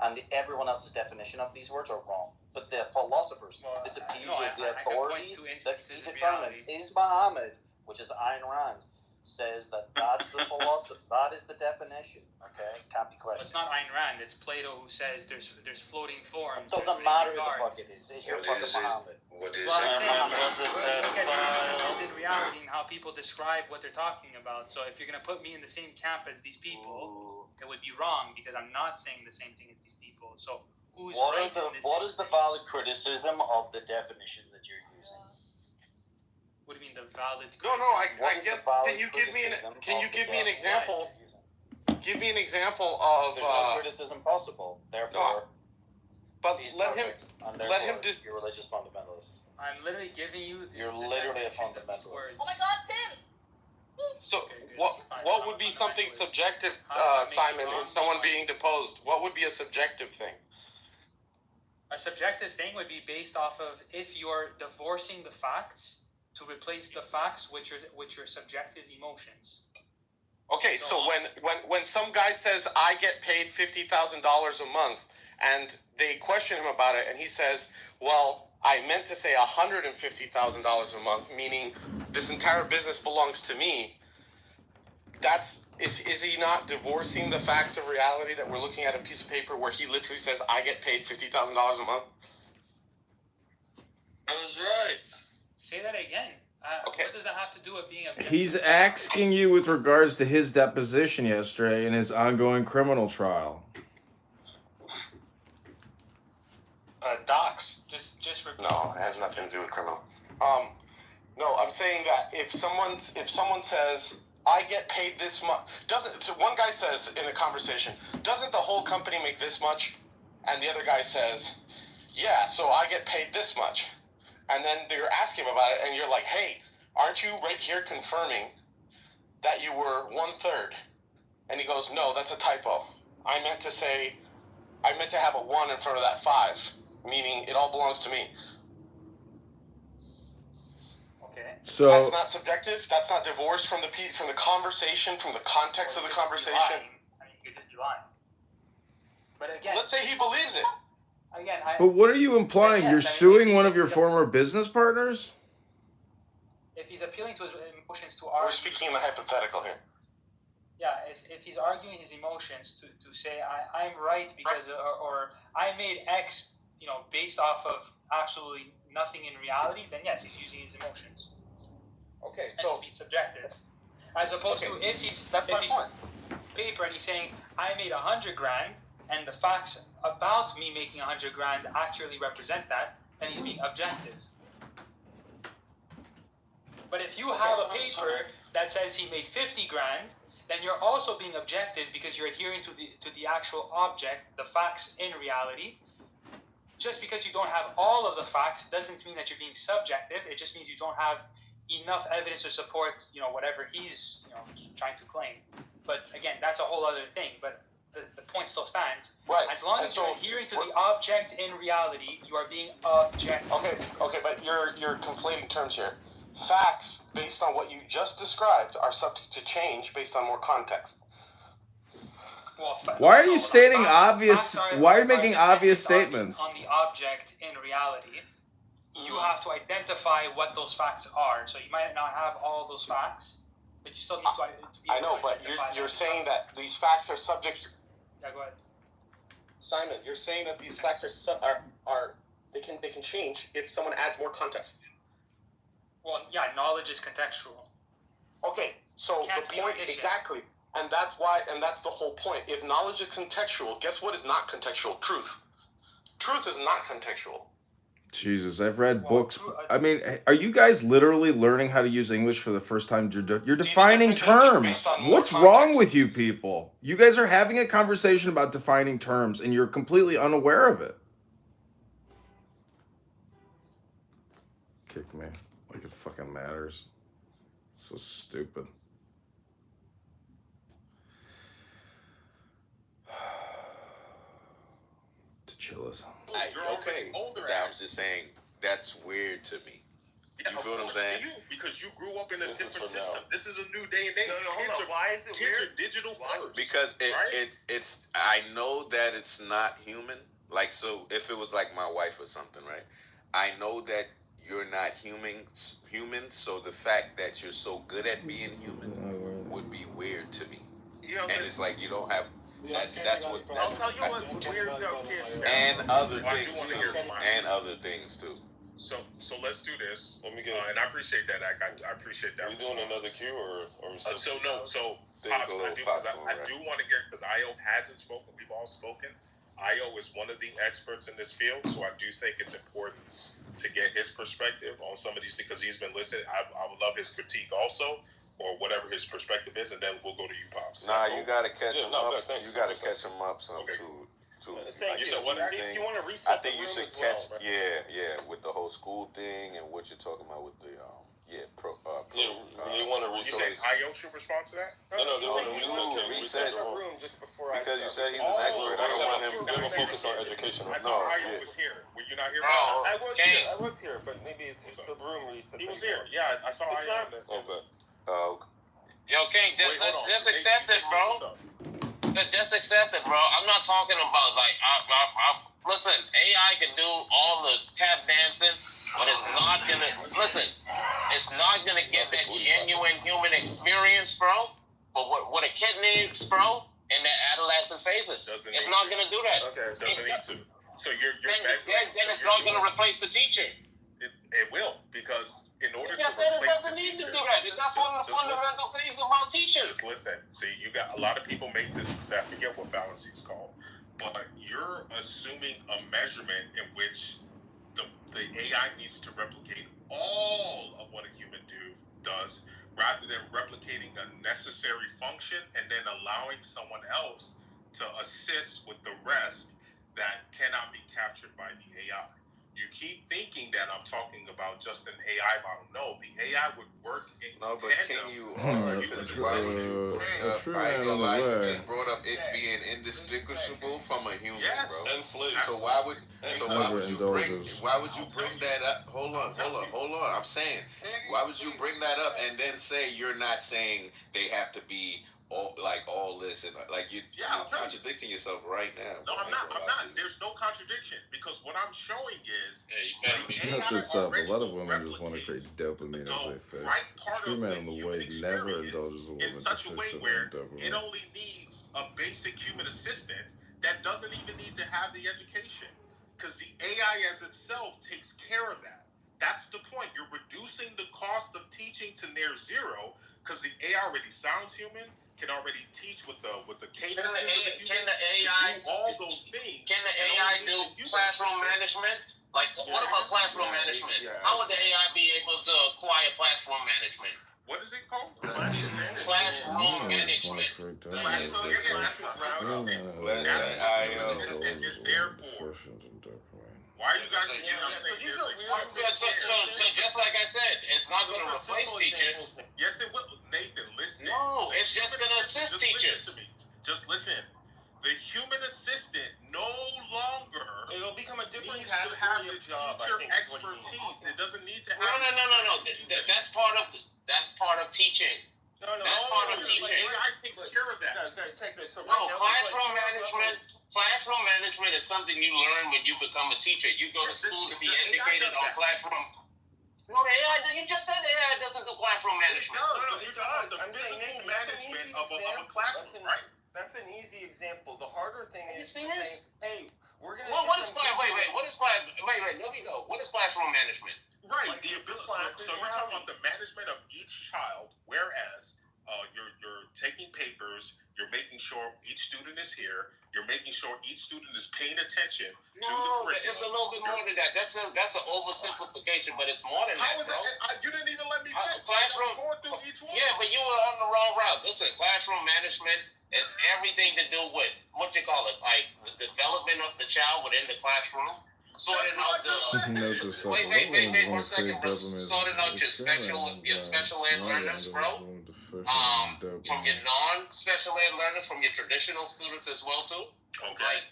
And everyone else's definition of these words are wrong. But the philosophers, this appeals to the authority that he determines is Muhammad, which is Ayn Rand, says that that's the philosophy, that is the definition. Okay, can't be questioned. It's not Ayn Rand. It's Plato who says there's floating forms. It doesn't matter who the fuck it is. It's your fucking Muhammad. Well, I'm saying, look at the differences in reality and how people describe what they're talking about. So if you're gonna put me in the same camp as these people, it would be wrong because I'm not saying the same thing as these people. So who's What right is the valid criticism of the definition that you're using? What do you mean the valid? No, I guess. Can you give me an example? Give me an example of. There's no criticism possible. Therefore, but he's let him. perfect, and Let him therefore you're a religious fundamentalist. I'm literally giving you. You're literally a fundamentalist. Oh my God, Tim! So what would be something subjective, Simon, in someone being deposed? What would be a subjective thing? A subjective thing would be based off of if you're divorcing the facts to replace the facts with your subjective emotions. Okay, so when some guy says I get paid $50,000 a month, and they question him about it, and he says, well, I meant to say $150,000 a month, meaning this entire business belongs to me. Is he not divorcing the facts of reality that we're looking at a piece of paper where he literally says I get paid $50,000 a month? That was right. Say that again. Okay. What does that have to do with being a... He's asking you with regards to his deposition yesterday in his ongoing criminal trial. Docs. Just repeat. No, it has nothing to do with criminal. No, I'm saying that if someone says I get paid this much, so one guy says in a conversation, doesn't the whole company make this much? And the other guy says, yeah, so I get paid this much. And then they're asking him about it, and you're like, hey, aren't you right here confirming that you were 1/3? And he goes, no, that's a typo. I meant to have a 1 in front of that 5, meaning it all belongs to me. Okay. So That's not subjective. That's not divorced from the conversation, from the context of the conversation. I mean, you could just be lying. But again, let's say he believes it. Again, but what are you implying? Yes, You're I mean, suing one of your former business partners? if he's appealing to his emotions to We're argue, speaking in the hypothetical here. yeah, if he's arguing his emotions to say I'm right because or I made X, based off of absolutely nothing in reality, then yes, he's using his emotions. Okay, and so it's subjective, as opposed to if he's paper and he's saying I made $100,000 and the facts about me making $100,000 accurately represent that, then he's being objective. But if you have a paper that says he made $50,000, then you're also being objective because you're adhering to the actual object, the facts in reality. Just because you don't have all of the facts doesn't mean that you're being subjective. It just means you don't have enough evidence to support, whatever he's, trying to claim. But again, that's a whole other thing. But the point still stands. Right. As long as you're adhering to the object in reality, you are being objective. Okay, but you're conflating terms here. Facts based on what you just described are subject to change based on more context. Well, Why are you stating obvious? Facts Why are you making obvious statements? On the object in reality, you have to identify what those facts are. So you might not have all those facts, but you still need to be able I know, to but identify you're them. saying that these facts are subject. Yeah, go ahead. Simon, you're saying that these facts are they can change if someone adds more context. Well, yeah, knowledge is contextual. Okay, so the point exactly, and that's the whole point. If knowledge is contextual, guess what is not contextual? Truth. Truth is not contextual. Jesus, I've read books. I mean, are you guys literally learning how to use English for the first time? You're defining terms. What's wrong with you people? You guys are having a conversation about defining terms, and you're completely unaware of it. Kick me. Like it fucking matters. It's so stupid. To chill us. Okay, I was just saying that's weird to me. You feel what I'm saying? Because you grew up in a different system. This is a new day and age. No, hold on. Why is it weird? Kids are digital first. Because it's I know that it's not human. Like, so if it was like my wife or something, right? I know that you're not human, so the fact that you're so good at being human would be weird to me. And it's like you don't have. That's what. I'll tell you what weirds out kids. And other things too. And other things too. So let's do this. Let me get. And I appreciate that. I appreciate that. Are we doing another cue or So Pops, I do want to get, because Io hasn't spoken. We've all spoken. Io is one of the experts in this field, so I do think it's important to get his perspective on some of these things, because he's been listening. I would love his critique also, or whatever his perspective is, and then we'll go to you, Pops. Nah, you gotta catch him up. You gotta catch him up some too. Thank you. So what? If you want to reset I think you should catch. Yeah, with the whole school thing and what you're talking about with the you want to reset. You say Io should respond to that? No, they want to reset the room just before because you said he's an expert. I don't want him. We're gonna focus on education. I thought Io was here. Were you not here? I was here, but maybe it's the room reset. He was here. Yeah, I saw Io. Yo, King, just accept it, bro. Just accept it, bro. I'm not talking about listen. AI can do all the tap dancing, but it's not gonna It's not gonna get that genuine human experience, bro. For what a kid needs, bro, in their adolescent phases. It's not gonna do that. Okay, it doesn't need to. So you're then it's not gonna replace the teacher. It will, because in order to it doesn't need to do that. That's one of the fundamental things about teachers. Just listen. See, you got a lot of people make this mistake. I forget what balancing is called, but you're assuming a measurement in which the AI needs to replicate all of what a human does, rather than replicating a necessary function and then allowing someone else to assist with the rest that cannot be captured by the AI. You keep thinking that I'm talking about just an AI model. No, the AI would work in No, but tandem. can you argue? Because why would you bring up? I ain't gonna lie. You just brought up it being indistinguishable from a human, bro. And slaves. So why would you bring that up? Hold on. I'm saying, why would you bring that up and then say you're not saying they have to be all this and like you're contradicting yourself right now. No, I'm not. There's no contradiction because what I'm showing is Note this up. A lot of women just want to create dopamine as they fish. True man on the way never indulges a woman to fish for dopamine. It only needs a basic human assistant that doesn't even need to have the education because the AI as itself takes care of that. That's the point. You're reducing the cost of teaching to near zero because the AI already sounds human, can already teach with the cadence. Can the AI do all those things? Can the AI do classroom management? Like, what about classroom management? How would the AI be able to acquire classroom management? What is it called? Classroom management. Why are you guys So just like I said, it's not going to replace teachers. Yes, it will. Nathan, listen. No, it's just going to assist teachers. Just listen. The human assistant no longer it'll become a different category of job. Teacher expertise. It doesn't need to have. No. That's part of teaching. That's part of teaching. AI takes care of that. Guys, take this. So classroom management is something you learn when you become a teacher. You go to school to be educated on classroom. No, AI. You just said AI doesn't do classroom management. It does. I'm saying management of a classroom, right? That's an easy example. The harder thing is to say, hey, we're gonna. What is let me know. What is classroom management? Right. Like the ability. So you're talking about the management of each child, whereas you're taking papers, you're making sure each student is here, you're making sure each student is paying attention to the curriculum. It's a little bit more than that. That's an oversimplification, but it's more than that. How is that? You didn't even let me finish. Classroom. Going through each one. Yeah, but you were on the wrong route. Listen, classroom management is everything to do with what you call it, like the development of the child within the classroom. Sorting out wait 1 second, bro. Sorting out your special ed learners, bro. From your non-special ed learners, from your traditional students as well too. Okay. Like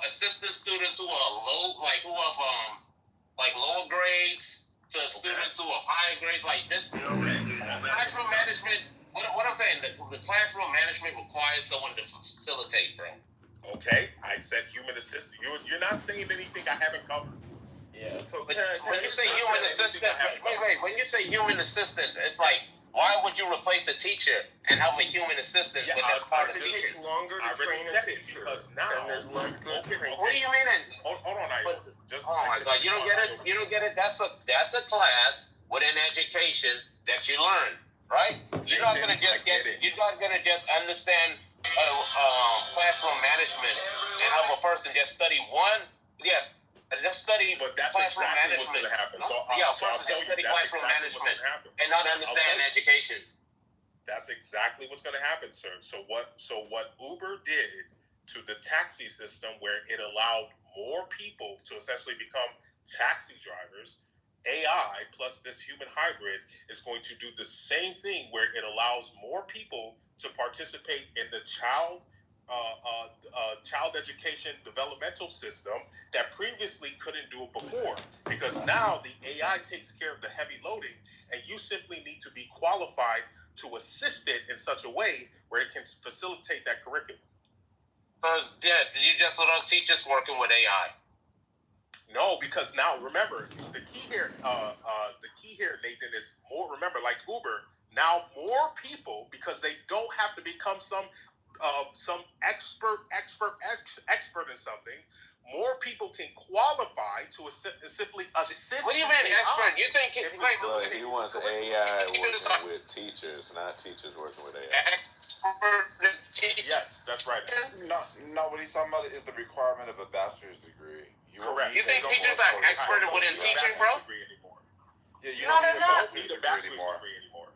assistant students who are low, like lower grades to students who have higher grades, like this. Classroom management. What I'm saying, the classroom management requires someone to facilitate, bro. Okay, I said human assistant. You're not saying anything I haven't covered. Yeah. So when you say human assistant, wait. When you say human assistant, it's like, why would you replace a teacher and have a human assistant when that's part of teaching? It takes longer to train a teacher because now there's less good training. What do you mean? Hold on, oh my God, you don't get it. You don't get it. That's a class within education that you learn, right? You're not gonna just You're not gonna just understand classroom management and have a person just study one. Yeah. Just study classroom management. Study classroom management and not understand education. That's exactly what's going to happen, sir. So what Uber did to the taxi system, where it allowed more people to essentially become taxi drivers, AI plus this human hybrid is going to do the same thing, where it allows more people to participate in the child education developmental system that previously couldn't do it before, because now the AI takes care of the heavy loading and you simply need to be qualified to assist it in such a way where it can facilitate that curriculum. So you just without teachers working with AI? No, because now remember the key here, Nathan, is more. Remember, like Uber, now more people, because they don't have to become some expert in something. More people can qualify to simply assist. What do you mean expert? You think he wants AI working with teachers, not teachers working with AI. Yes, that's right. No, what he's talking about is the requirement of a bachelor's degree. Correct. You think teachers are expert within teaching, bro? Yeah, you don't need a bachelor's degree anymore.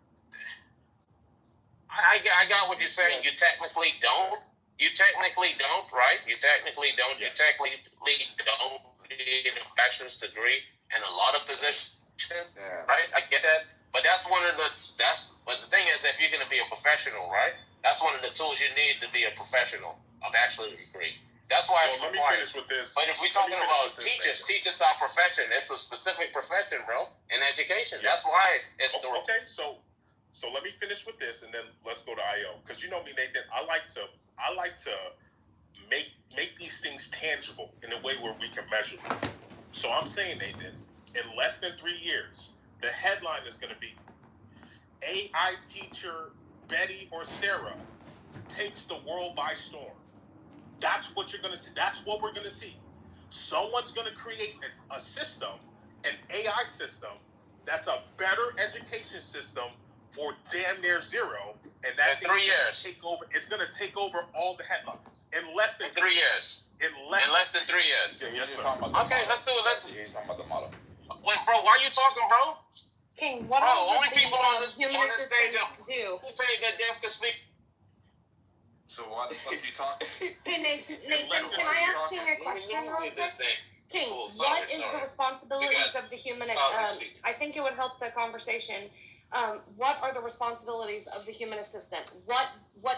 I got what you're saying. You technically don't. You technically don't, right? You technically don't. You technically don't need a bachelor's degree in a lot of positions, right? I get that. But that's one of the, but the thing is, if you're going to be a professional, right? That's one of the tools you need to be a professional, a bachelor's degree. That's why it's let required. me finish with this. But if we're talking about teachers, teachers are profession. It's a specific profession, bro, in education. Yeah. That's why it's okay. So let me finish with this, and then let's go to IO. Because you know me, Nathan. I like to make these things tangible in a way where we can measure this. So I'm saying, Nathan, in less than 3 years, the headline is going to be AI teacher Betty or Sarah takes the world by storm. That's what you're going to see. That's what we're going to see. Someone's going to create a system, an AI system, that's a better education system for damn near zero. And that in 3 years. It's going to take over all the headlines. In less than 3 years. In less than 3 years. Yeah, okay, let's do it. He's talking about the model. Wait, bro, why are you talking, bro? King, what only people on this stage do? who tell you that deaf can speak. So why the fuck you talking? Hey, Nathan, can I ask you a question real quick? King, what is the responsibilities of the human? I think it would help the conversation. What are the responsibilities of the human assistant? What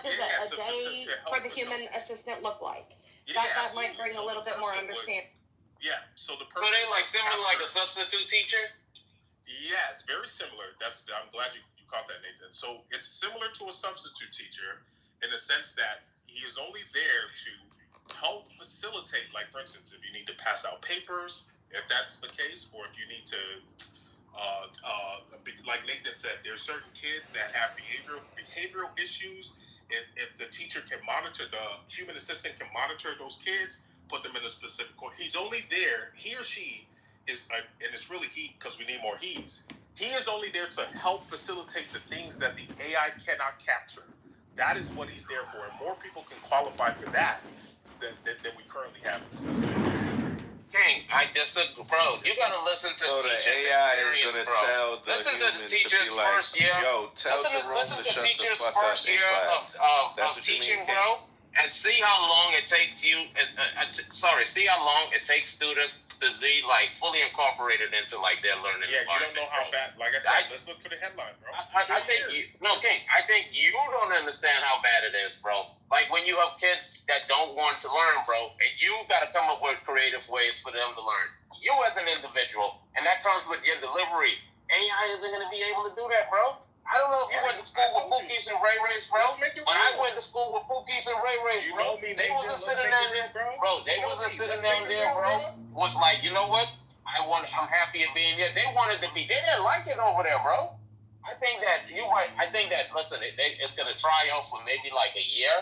does a day for the human assistant look like? That might bring a little bit more understanding. Yeah. So the person. So they like similar like a substitute teacher. Yes, very similar. I'm glad you caught that, Nathan. So it's similar to a substitute teacher in the sense that he is only there to help facilitate, like for instance, if you need to pass out papers, if that's the case, or if you need to, like Nathan said, there's certain kids that have behavioral issues. If the teacher can monitor, the human assistant can monitor those kids, put them in a specific course. He's only there, he or she is, and it's really he, because we need more he's. He is only there to help facilitate the things that the AI cannot capture. That is what he's there for, and more people can qualify for that than we currently have in the system. King, I disagree, bro. You gotta listen to teachers' experience, bro. Listen to the teachers' first year. Listen to teachers' first year of teaching, bro, and see how long it takes you. See how long it takes students to be like fully incorporated into like their learning environment. Yeah, you don't know how bad. Like I said, let's look for the headline, bro. I think King. I think you don't understand how bad it is, bro. Like when you have kids that don't want to learn, bro, and you got to come up with creative ways for them to learn. You as an individual, and that comes with your delivery. AI isn't going to be able to do that, bro. I don't know if you went to school with Pookies and Ray Rays, bro. When I went to school with Pookies and Ray Rays, bro, they wasn't sitting down there, bro. They wasn't sitting down there, bro. Was like, you know what? I'm happy at being here. They wanted to be. They didn't like it over there, bro. I think that listen, it's gonna triumph for maybe like a year.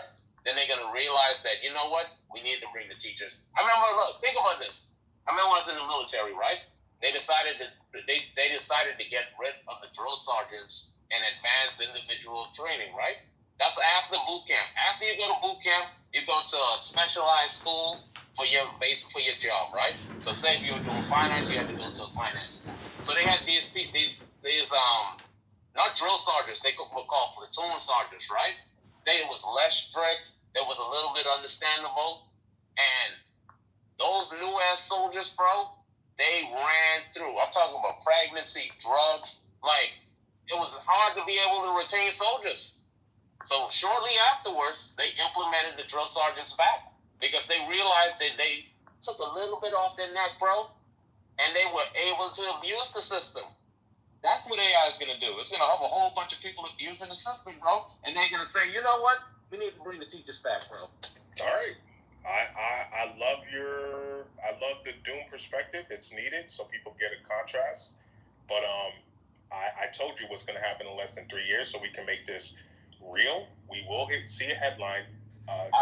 Then they're gonna realize that, you know what? We need to bring the teachers. I remember. Look, think about this. I remember when I was in the military, right? They decided to get rid of the drill sergeants and advance individual training, right? That's after boot camp. After you go to boot camp, you go to a specialized school for your job, right? So say if you were doing finance, you had to go to a finance school. So they had these not drill sergeants, they were called platoon sergeants, right? They was less strict, they was a little bit understandable, and those new ass soldiers, bro, they ran through. I'm talking about pregnancy, drugs, like it was hard to be able to retain soldiers. So shortly afterwards, they implemented the drill sergeants back because they realized that they took a little bit off their neck, bro, and they were able to abuse the system. That's what AI is going to do. It's going to have a whole bunch of people abusing the system, bro, and they're going to say, you know what? We need to bring the teachers back, bro. All right. I love the doom perspective. It's needed so people get a contrast. But I told you what's going to happen in less than 3 years, so we can make this real. We will see a headline.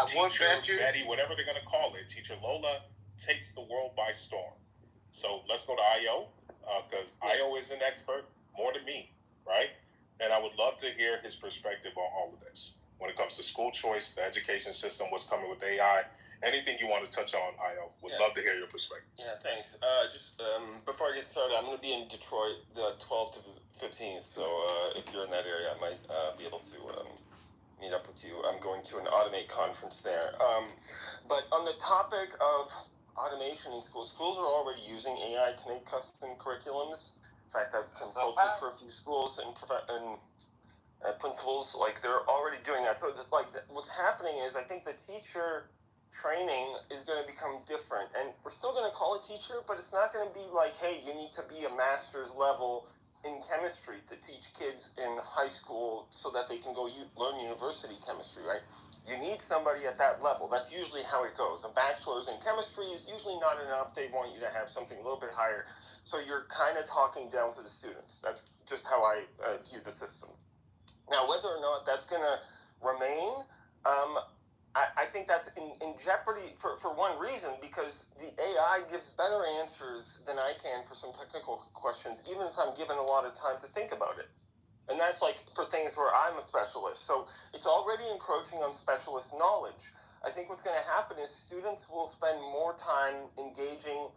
Teacher Betty, whatever they're going to call it, Teacher Lola takes the world by storm. So let's go to IO, because IO is an expert more than me, right? And I would love to hear his perspective on all of this when it comes to school choice, the education system, what's coming with AI. Anything you want to touch on, IO. Would love to hear your perspective. Yeah, thanks. Before I get started, I'm going to be in Detroit the 12th to the 15th, so if you're in that area, I might be able to meet up with you. I'm going to an Automate conference there. But on the topic of automation in schools, schools are already using AI to make custom curriculums. In fact, I've consulted for a few schools and principals, like they're already doing that. So what's happening is I think the teacher training is going to become different, and we're still going to call it teacher, but it's not going to be like, hey, you need to be a master's level in chemistry to teach kids in high school so that they can go learn university chemistry, right? You need somebody at that level. That's usually how it goes. A bachelor's in chemistry is usually not enough. They want you to have something a little bit higher. So you're kind of talking down to the students. That's just how I view the system. Now, whether or not that's going to remain, I think that's in jeopardy for one reason, because the AI gives better answers than I can for some technical questions, even if I'm given a lot of time to think about it. And that's like for things where I'm a specialist. So it's already encroaching on specialist knowledge. I think what's going to happen is students will spend more time engaging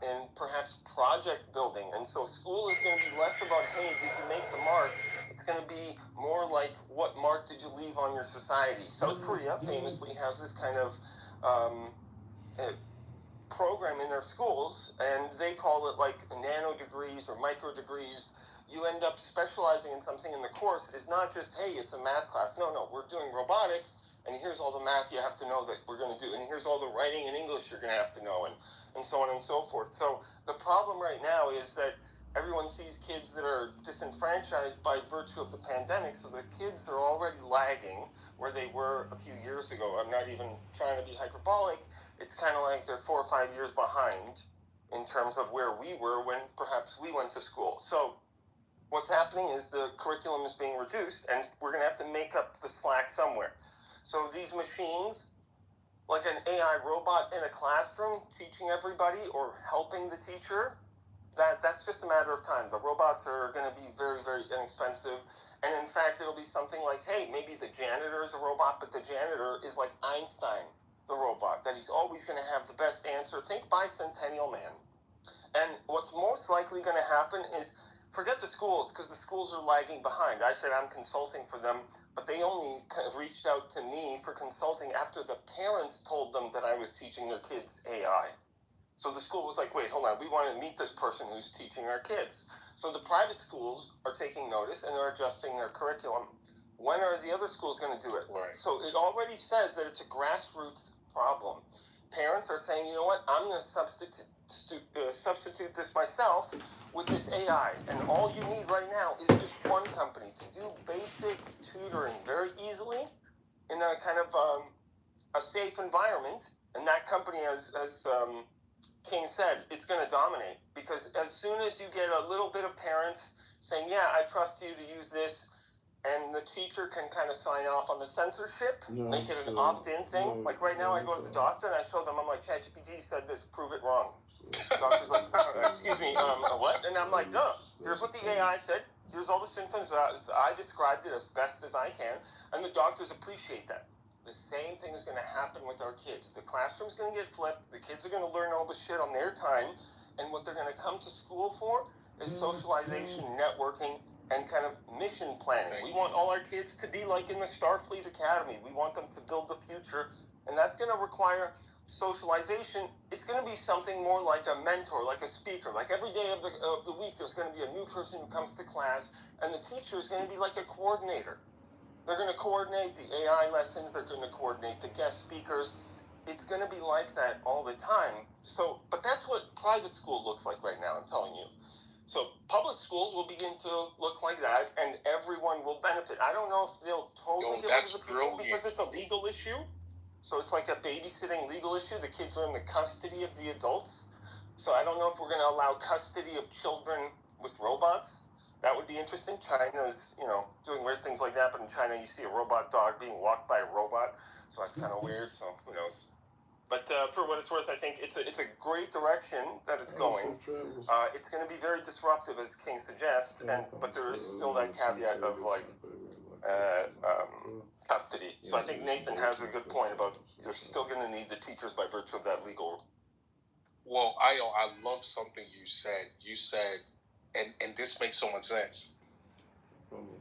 in perhaps project building. And so school is going to be less about, hey, did you make the mark? It's going to be more like, what mark did you leave on your society? South Korea famously has this kind of program in their schools, and they call it like nano degrees or micro degrees. You end up specializing in something in the course. Is not just, hey, it's a math class. No, we're doing robotics, and here's all the math you have to know that we're going to do, and here's all the writing in English you're going to have to know, and so on and so forth. So the problem right now is that everyone sees kids that are disenfranchised by virtue of the pandemic, so the kids are already lagging where they were a few years ago. I'm not even trying to be hyperbolic. It's kind of like they're 4 or 5 years behind in terms of where we were when perhaps we went to school. So what's happening is the curriculum is being reduced, and we're going to have to make up the slack somewhere. So these machines, like an AI robot in a classroom teaching everybody or helping the teacher, that's just a matter of time. The robots are going to be very, very inexpensive. And in fact, it'll be something like, hey, maybe the janitor is a robot, but the janitor is like Einstein, the robot, that he's always going to have the best answer. Think Bicentennial Man. And what's most likely going to happen is, forget the schools, because the schools are lagging behind. I said I'm consulting for them, but they only kind of reached out to me for consulting after the parents told them that I was teaching their kids AI. So the school was like, wait, hold on, we want to meet this person who's teaching our kids. So the private schools are taking notice, and they're adjusting their curriculum. When are the other schools going to do it? Right. So it already says that it's a grassroots problem. Parents are saying, you know what, I'm going to substitute this myself with this AI. And all you need right now is just one company to do basic tutoring very easily in a kind of a safe environment. And that company, as King said, it's going to dominate, because as soon as you get a little bit of parents saying, yeah, I trust you to use this, and the teacher can kind of sign off on the censorship, make it an opt-in thing. Like right now I go to the doctor and I show them, I'm like, ChatGPT said this, prove it wrong. The doctor's like, excuse me, what? And I'm like, no, here's what the AI said. Here's all the symptoms. I described it as best as I can, and the doctors appreciate that. The same thing is going to happen with our kids. The classroom's going to get flipped. The kids are going to learn all the shit on their time. And what they're going to come to school for is socialization, networking, and kind of mission planning. We want all our kids to be like in the Starfleet Academy. We want them to build the future. And that's going to require socialization. It's going to be something more like a mentor, like a speaker. Like every day of the week, there's going to be a new person who comes to class. And the teacher is going to be like a coordinator. They're going to coordinate the AI lessons. They're going to coordinate the guest speakers. It's going to be like that all the time. So, but that's what private school looks like right now, I'm telling you. So public schools will begin to look like that, and everyone will benefit. I don't know if they'll totally get rid of the people because it's a legal issue. So it's like a babysitting legal issue. The kids are in the custody of the adults. So I don't know if we're going to allow custody of children with robots. That would be interesting. China's, doing weird things like that, but in China you see a robot dog being walked by a robot, so that's kind of weird, so who knows. But for what it's worth, I think it's a great direction that it's going. It's going to be very disruptive, as King suggests, but there is still that caveat of custody. So I think Nathan has a good point about you're still going to need the teachers by virtue of that legal. Well, I love something you said. You said, and this makes so much sense.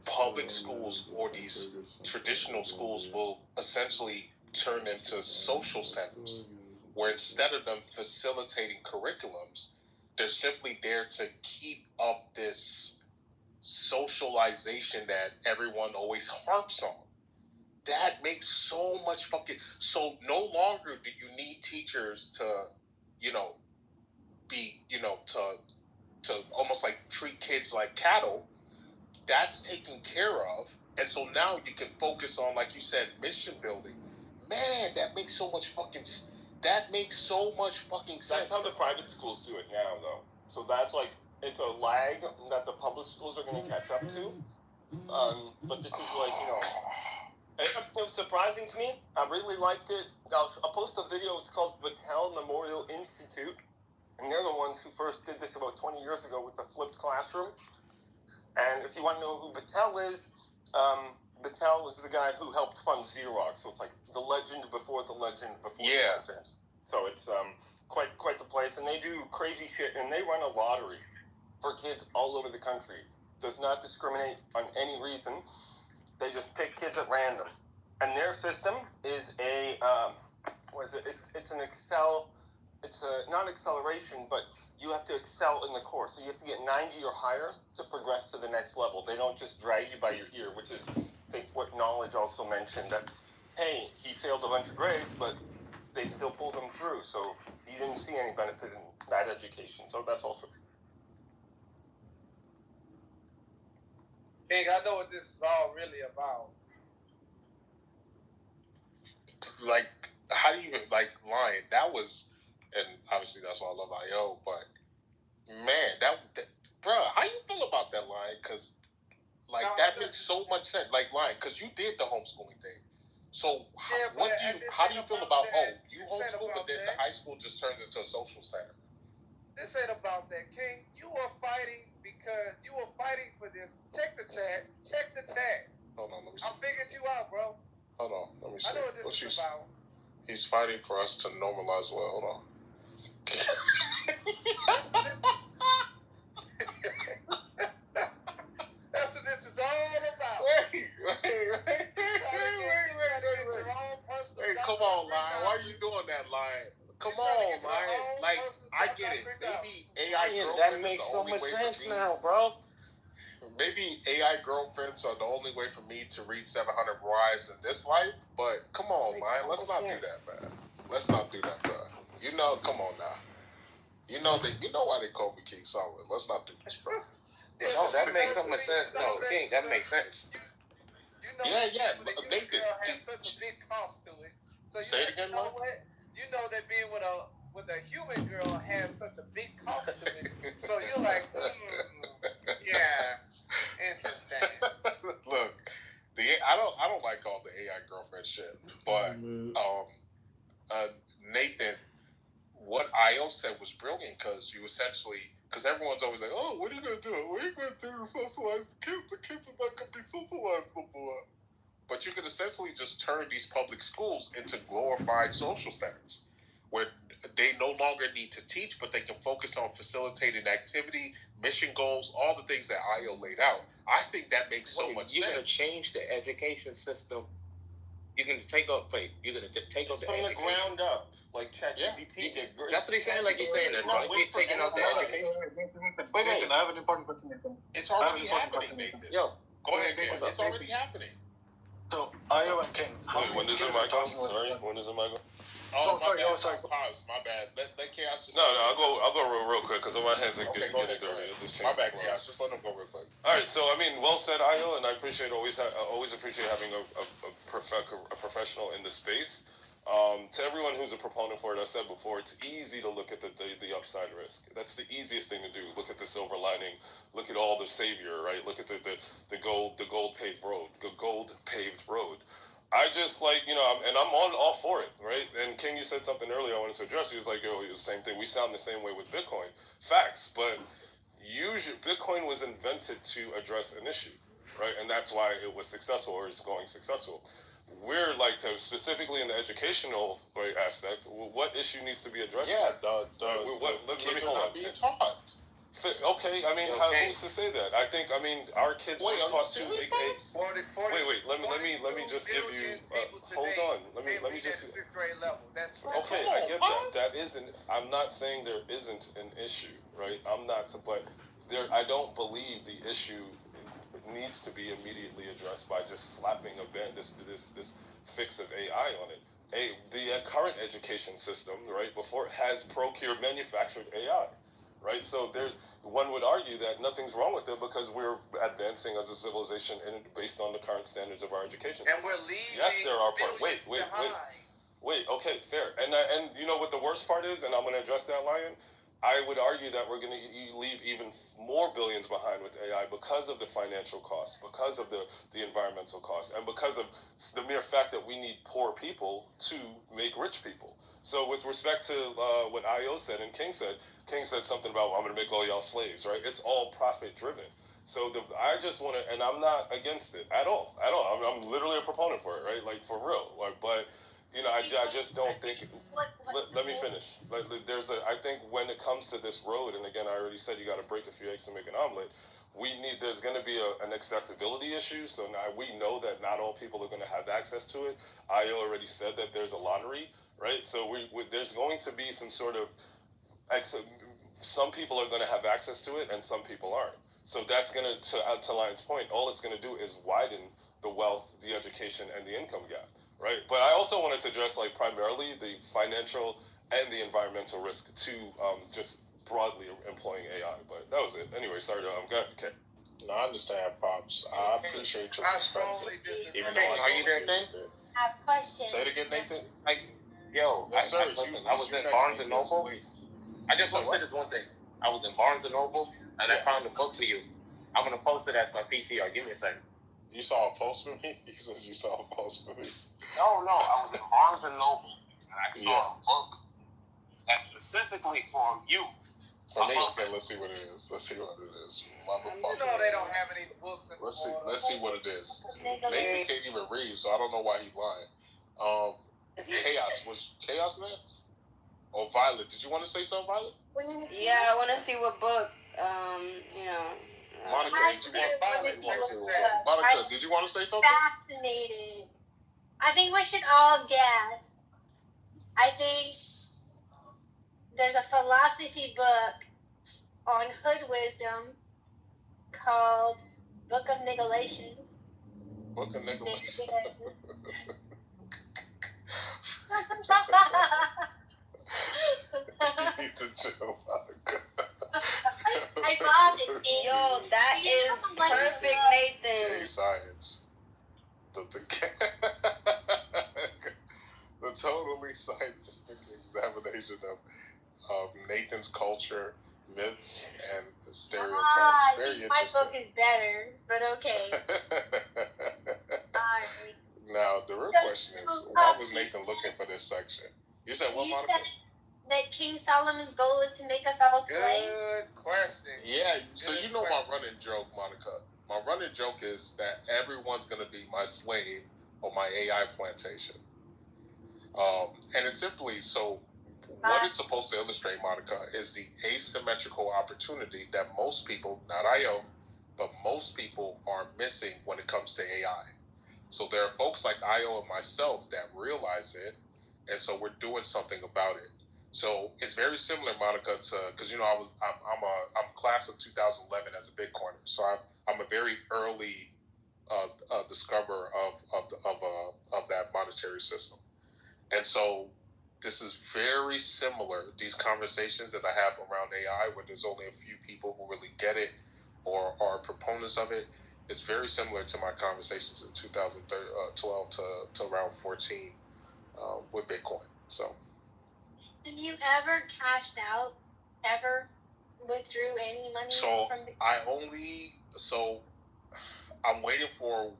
public schools or these traditional schools will essentially turn into social centers, where instead of them facilitating curriculums, they're simply there to keep up this socialization that everyone always harps on. That makes so much fucking... So no longer do you need teachers to, be, to almost like treat kids like cattle. That's taken care of. And so now you can focus on, like you said, mission building. Man, that makes so much fucking sense. That's how the private schools do it now, though. So that's like, it's a lag that the public schools are going to catch up to. But this is like, it was surprising to me. I really liked it. I'll post a video. It's called Battelle Memorial Institute. And they're the ones who first did this about 20 years ago with the flipped classroom. And if you want to know who Battelle is, Battelle was the guy who helped fund Xerox. So it's like the legend before the legend before the legend. So it's quite the place. And they do crazy shit. And they run a lottery for kids all over the country. Does not discriminate on any reason. They just pick kids at random. And their system is a, it's an Excel... It's not acceleration, but you have to excel in the course. So you have to get 90 or higher to progress to the next level. They don't just drag you by your ear, which is, I think, what Knowledge also mentioned, that, hey, he failed a bunch of grades, but they still pulled him through. So he didn't see any benefit in that education. So that's also... King, I know what this is all really about. Like, how do you even, like, Lion, that was... And obviously that's why I love IO, but man, that bro, how you feel about that, Lion? Because that makes so much sense. Like, Lion, because you did the homeschooling thing. So how do you feel about you homeschool, but then the high school just turns into a social center? This ain't about that, King. You are fighting because you are fighting for this. Check the chat. Hold on, let me see. I figured you out, bro. Hold on, let me see. I know what this is about. He's fighting for us to normalize well. Hold on. That's what this is all about. Wait. Hey, come on, Lion. Why are you doing that, Lion? Come on, Lion. Like, I get it. Maybe AI girlfriends that makes so much sense now, bro. Maybe AI girlfriends are the only way for me to reach 700 wives in this life, but come on, Lion. Let's not do that, man. Let's not do that, bro. Come on now. You know why they call me King Solomon. Let's not do this, bro. No, that makes so much sense. No, King, that makes sense. Yeah. Nathan, has such a big cost to it. So say it again, Mike. You know that being with a human girl has such a big cost to it. So you're like, yeah, interesting. Look, I don't like all the AI girlfriend shit, but Nathan, what IO said was brilliant because everyone's always like, oh, what are you gonna do? What are you gonna do to socialize the kids? The kids are not gonna be socialized no more. But you can essentially just turn these public schools into glorified social centers where they no longer need to teach, but they can focus on facilitating activity, mission goals, all the things that IO laid out. I think that makes so much sense. You're going to change the education system. You're going to you're going to just take up the education. From the ground up, like ChatGPT did. That's what he's saying, like he's saying that. He's taking out the education. Wait, Nathan, I have an important question, Nathan. It's already happening, Nathan. Yo. Go ahead, Ken. It's already happening. So, IO and King. When does it mic on? Sorry, when does it mic on? Oh, my bad. Sorry. Pause. My bad. Let Chaos just... No, I'll go real quick because my hands are getting dirty. My bad, Chaos. Just let him go real quick. All right, so well said, Io, and I always appreciate having a professional in the space. To everyone who's a proponent for it, I said before, it's easy to look at the upside risk. That's the easiest thing to do. Look at the silver lining. Look at all the savior, right? Look at the gold paved road. I just and I'm all for it, right? And King, you said something earlier I wanted to address. He was like, yo, it's the same thing. We sound the same way with Bitcoin. Facts, but usually Bitcoin was invented to address an issue, right? And that's why it was successful or is going successful. We're specifically in the educational aspect, what issue needs to be addressed? Yeah, the kids are not being taught. Okay, I mean, who's to say that? I think, I mean, our kids were taught to make a. Wait. Let me just give you. Hold on. Let me just. Okay, I get that. That isn't. I'm not saying there isn't an issue, right? I'm not. But there, I don't believe the issue needs to be immediately addressed by just slapping this fix of AI on it. The current education system, right, before has manufactured AI. Right, so one would argue that nothing's wrong with it because we're advancing as a civilization and based on the current standards of our education. And we're leaving. Yes, there are parts. Wait. Okay, fair. And you know what the worst part is, and I'm going to address that, Lion. I would argue that we're going to leave even more billions behind with AI because of the financial costs, because of the environmental costs, and because of the mere fact that we need poor people to make rich people. So with respect to what IO said and King said something about, well, I'm going to make all y'all slaves, right? It's all profit driven. So I just want to, and I'm not against it at all. I'm literally a proponent for it, right? Like for real. But you know, I just don't think. Let me finish. I think when it comes to this road, and again, I already said you got to break a few eggs to make an omelet. There's going to be an accessibility issue. So now we know that not all people are going to have access to it. IO already said that there's a lottery. Right, so there's going to be some sort of some people are going to have access to it and some people aren't. So that's going to Lion's point, all it's going to do is widen the wealth, the education, and the income gap. Right, but I also wanted to address primarily the financial and the environmental risk to just broadly employing AI. But that was it. Anyway, sorry, good. Okay. No, I understand, Pops. I appreciate your perspective. Even though are you there, Nathan? I have questions. Say it again, Nathan. Yo, yes, sir. I was in Barnes and Noble. I just want to say this one thing. I was in Barnes and Noble, and I found a book for you. I'm gonna post it as my PTR. Give me a second. You saw a post for me? He says you saw a post for me. No, I was in Barnes and Noble, and I saw a book that's specifically for you. For me, okay. Let's see what it is. You know they don't have any books. Let's see what it is. Nathan can't even read, so I don't know why he's lying. Chaos next? Or Violet? Did you want to say something, Violet? Yeah, I want to see what book. Monica, did you want to say something? Fascinated. I think we should all guess. I think there's a philosophy book on hood wisdom called Book of Nigalations. Book of Nigalations. You need to chill, Monica. I bought it. Yo, that is perfect, Nathan. Gay science. The totally scientific examination of Nathan's culture, myths, and stereotypes. Very interesting. My book is better, but okay. Alright. Now, the real question is, why was Nathan looking for this section? You said what, Monica? You said that King Solomon's goal is to make us all slaves? Good question. Yeah, so you know my running joke, Monica. My running joke is that everyone's going to be my slave on my AI plantation. And it's simply, so what it's supposed to illustrate, Monica, is the asymmetrical opportunity that most people, not IO, but most people are missing when it comes to AI. So there are folks like IO and myself that realize it, and so we're doing something about it. So it's very similar, Monica, to, because you know I'm class of 2011 as a Bitcoiner, so I'm a very early discoverer of that monetary system, and so this is very similar. These conversations that I have around AI, where there's only a few people who really get it or are proponents of it, it's very similar to my conversations in 2012 to around 14 with Bitcoin. So. Have you ever cashed out? Ever withdrew any money from Bitcoin? I'm waiting for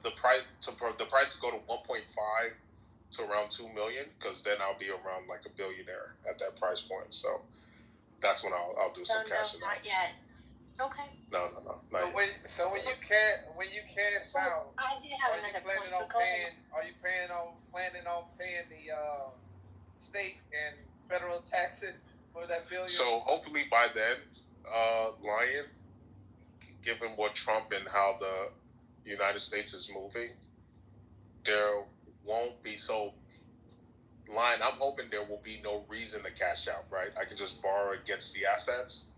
the price to go to 1.5 to around 2 million, because then I'll be around like a billionaire at that price point. So that's when I'll do some cashing out. Not yet. Okay. No. So when you cash out, I did have another point. Are you planning on paying the state and federal taxes for that billion. So hopefully by then, Lion, given what Trump and how the United States is moving, there won't be Lion, I'm hoping there will be no reason to cash out, right? I can just borrow against the assets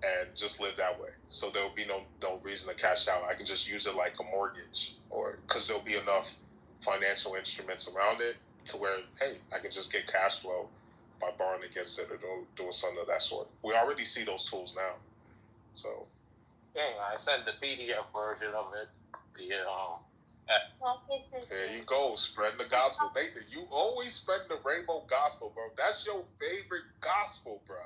and just live that way. So there will be no reason to cash out. I can just use it like a mortgage, or because there'll be enough financial instruments around it to where, hey, I can just get cash flow by borrowing against it or doing something of that sort. We already see those tools now. So. Dang, I sent the PDF version of it. There you go, spreading the gospel. Nathan, you always spreading the rainbow gospel, bro. That's your favorite gospel, bro.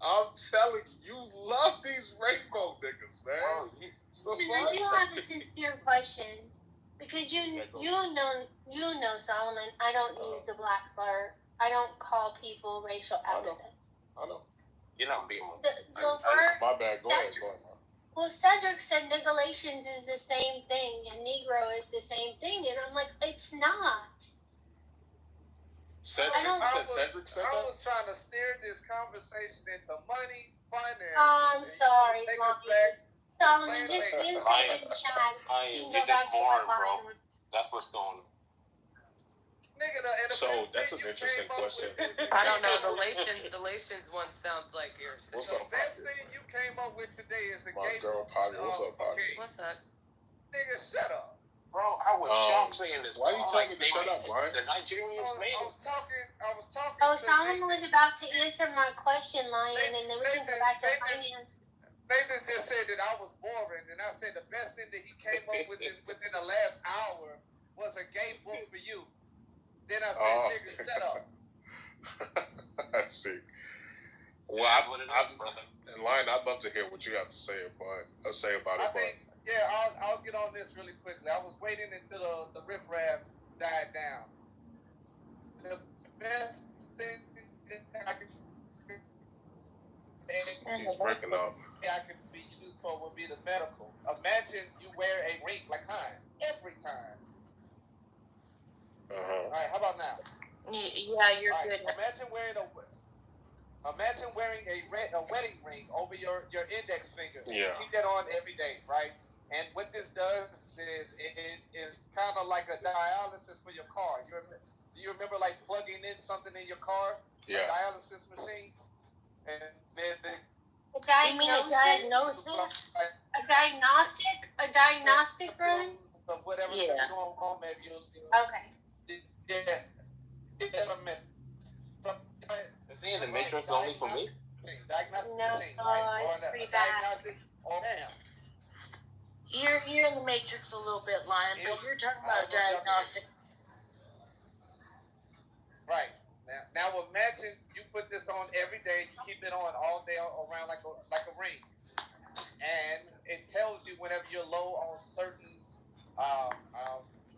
I'm telling you, you love these rainbow niggas, man. I do have a sincere question, because you know, Solomon, I don't use the black slur. I don't call people racial epithets. I know. You're not being. My bad. Go ahead. Well, Cedric said Nicolations is the same thing and Negro is the same thing, and I'm like, it's not. Cedric said I was trying to steer this conversation into money, finance. I'm sorry, Solomon, just enter in chat. You can go back to my line. That's what's going on. So that's an interesting question. I don't know. The Lations one sounds like yours. What's the up, best Poppy? thing you came up with today is the My gay. girl, Poppy. What's up, Poppy? What's up? Nigga, shut up. Bro, I was shocked saying this. Why are you telling me to shut up, Ryan? The Nigerians made it. I was talking. Oh, Solomon was about to answer my question, Lion, and then we can go back to finance. Nathan just said that I was boring, and I said the best thing that he came up with within the last hour was a gay book for you. Then I said, nigga, shut up. I see. Well, and Lion, I'd love to hear what you have to say about it. I'll get on this really quickly. I was waiting until the riffraff died down. The best thing I can breaking up. I can be used for would be the medical. Imagine you wear a ring like mine every time. All right, how about now? Yeah, you're good. Imagine wearing a wedding ring over your index finger. Yeah. Keep that on every day, right? And what this does is it is kind of like a dialysis for your car. Do you remember like plugging in something in your car? Yeah. A dialysis machine. And then a diagnosis? A diagnostic run? Of whatever is going on, maybe you'll. Okay. Yeah. Is he in the Matrix only for me? No, it's pretty bad. You're in the Matrix a little bit, Lion, but you're talking about a diagnostic. Right. Now imagine you put this on every day, you keep it on all day around like a ring. And it tells you whenever you're low on certain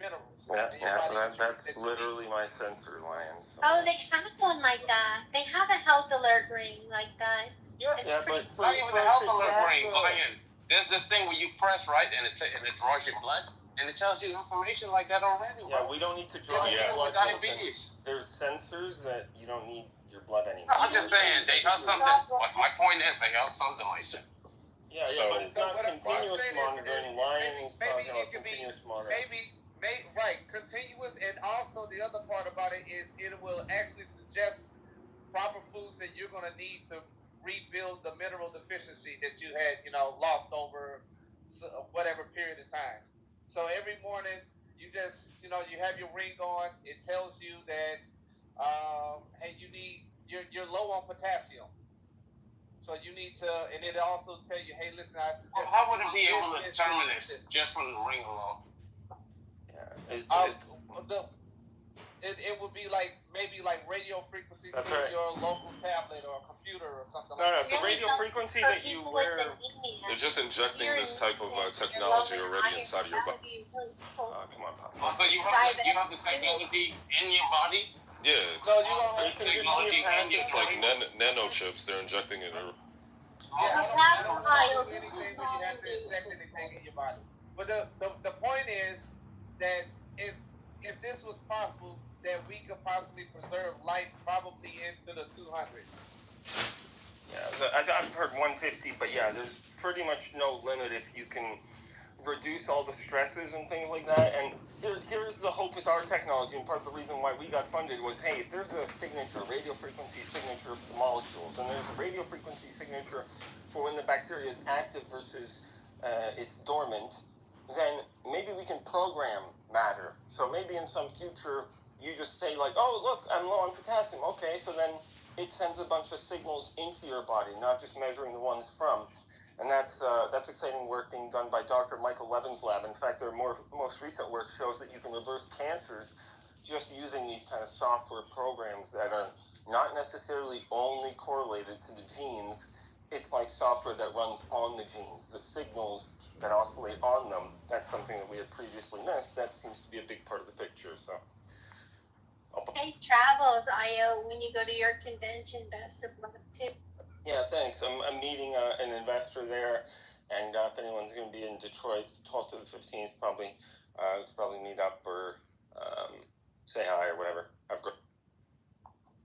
minerals. That's literally my sensor, Lion. So. Oh, they have one like that. They have a health alert ring like that. But not even a health alert ring, Lion. There's this thing where you press right and it draws your blood and it tells you information like that already. Yeah, we don't need to draw your blood. Diabetes. There's sensors that you don't need your blood anymore. No, I'm just saying they have something. My point is they have something like that. Yeah, but it's not continuous monitoring. Lion is talking about continuous monitoring. Right, continuous, and also the other part about it is it will actually suggest proper foods that you're going to need to rebuild the mineral deficiency that you had, lost over whatever period of time. So every morning you just, you have your ring on. It tells you that, hey, you're low on potassium. So you need to, and it also tell you, hey, listen, I suggest. How would it be able to determine this just from the ring alone? It would be maybe radio frequency through your local tablet or computer or something. No, it's a radio frequency that you wear. They're just injecting this type of technology already inside of your body. Come on, Pop. So you have the technology in your body? Yeah, it's like nanochips. They're injecting it. I don't do anything where you have to inject anything in your body. But the point is that if this was possible, that we could possibly preserve life probably into the 200s. Yeah, I've heard 150, but yeah, there's pretty much no limit if you can reduce all the stresses and things like that. And here's the hope with our technology, and part of the reason why we got funded was, hey, if there's a signature, radio frequency signature for the molecules, and there's a radio frequency signature for when the bacteria is active versus it's dormant, then maybe we can program matter. So maybe in some future, you just say like, oh, look, I'm low on potassium. Okay, so then it sends a bunch of signals into your body, not just measuring the ones from. And that's exciting work being done by Dr. Michael Levin's lab. In fact, their most recent work shows that you can reverse cancers just using these kind of software programs that are not necessarily only correlated to the genes. It's like software that runs on the genes, the signals that oscillate on them. That's something that we had previously missed. That seems to be a big part of the picture. So. Safe travels, Io, when you go to your convention. Best of luck, too. Yeah, thanks. I'm meeting an investor there, and if anyone's going to be in Detroit, 12th to the 15th, probably meet up or say hi or whatever. Have a great.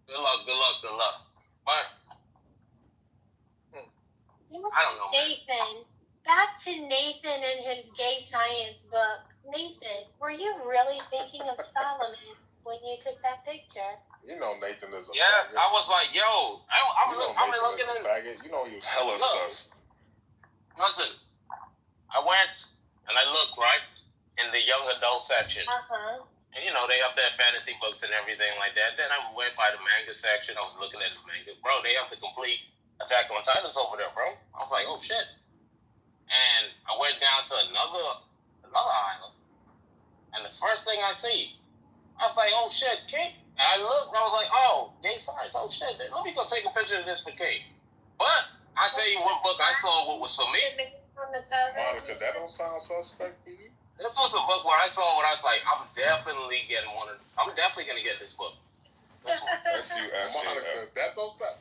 Good luck. But I don't know, Nathan, back to Nathan and his gay science book. Nathan, were you really thinking of Solomon when you took that picture? You know Nathan is a yes, faggot. I was like, yo, I'm looking at faggot. You know you hella sus. Listen, I went and I looked right in the young adult section. And you know, they have their fantasy books and everything like that. Then I went by the manga section. I was looking at this manga. Bro, they have the complete Attack on Titans over there, bro. I was like, oh shit. And I went down to another island. And the first thing I see, I was like, oh shit, Kate. And I looked and I was like, oh, gay science, oh shit. Let me go take a picture of this for Kate. But I tell you what book I saw what was for me. Monica, that don't sound suspect for you. This was a book where I saw what I was like, I'm definitely gonna get this book. That's you asking. Monica, that don't sound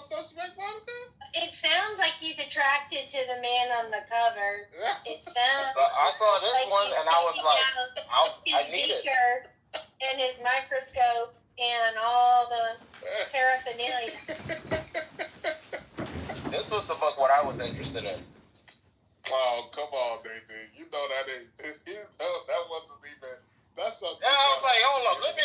suspect, Monica? It sounds like he's attracted to the man on the cover. It sounds. I saw this like one and I was like, I need it. And his microscope and all the paraphernalia. This was the book what I was interested in. Oh, come on, Nathan. You know that wasn't even. That's something. Yeah, I was like, hold up, let me.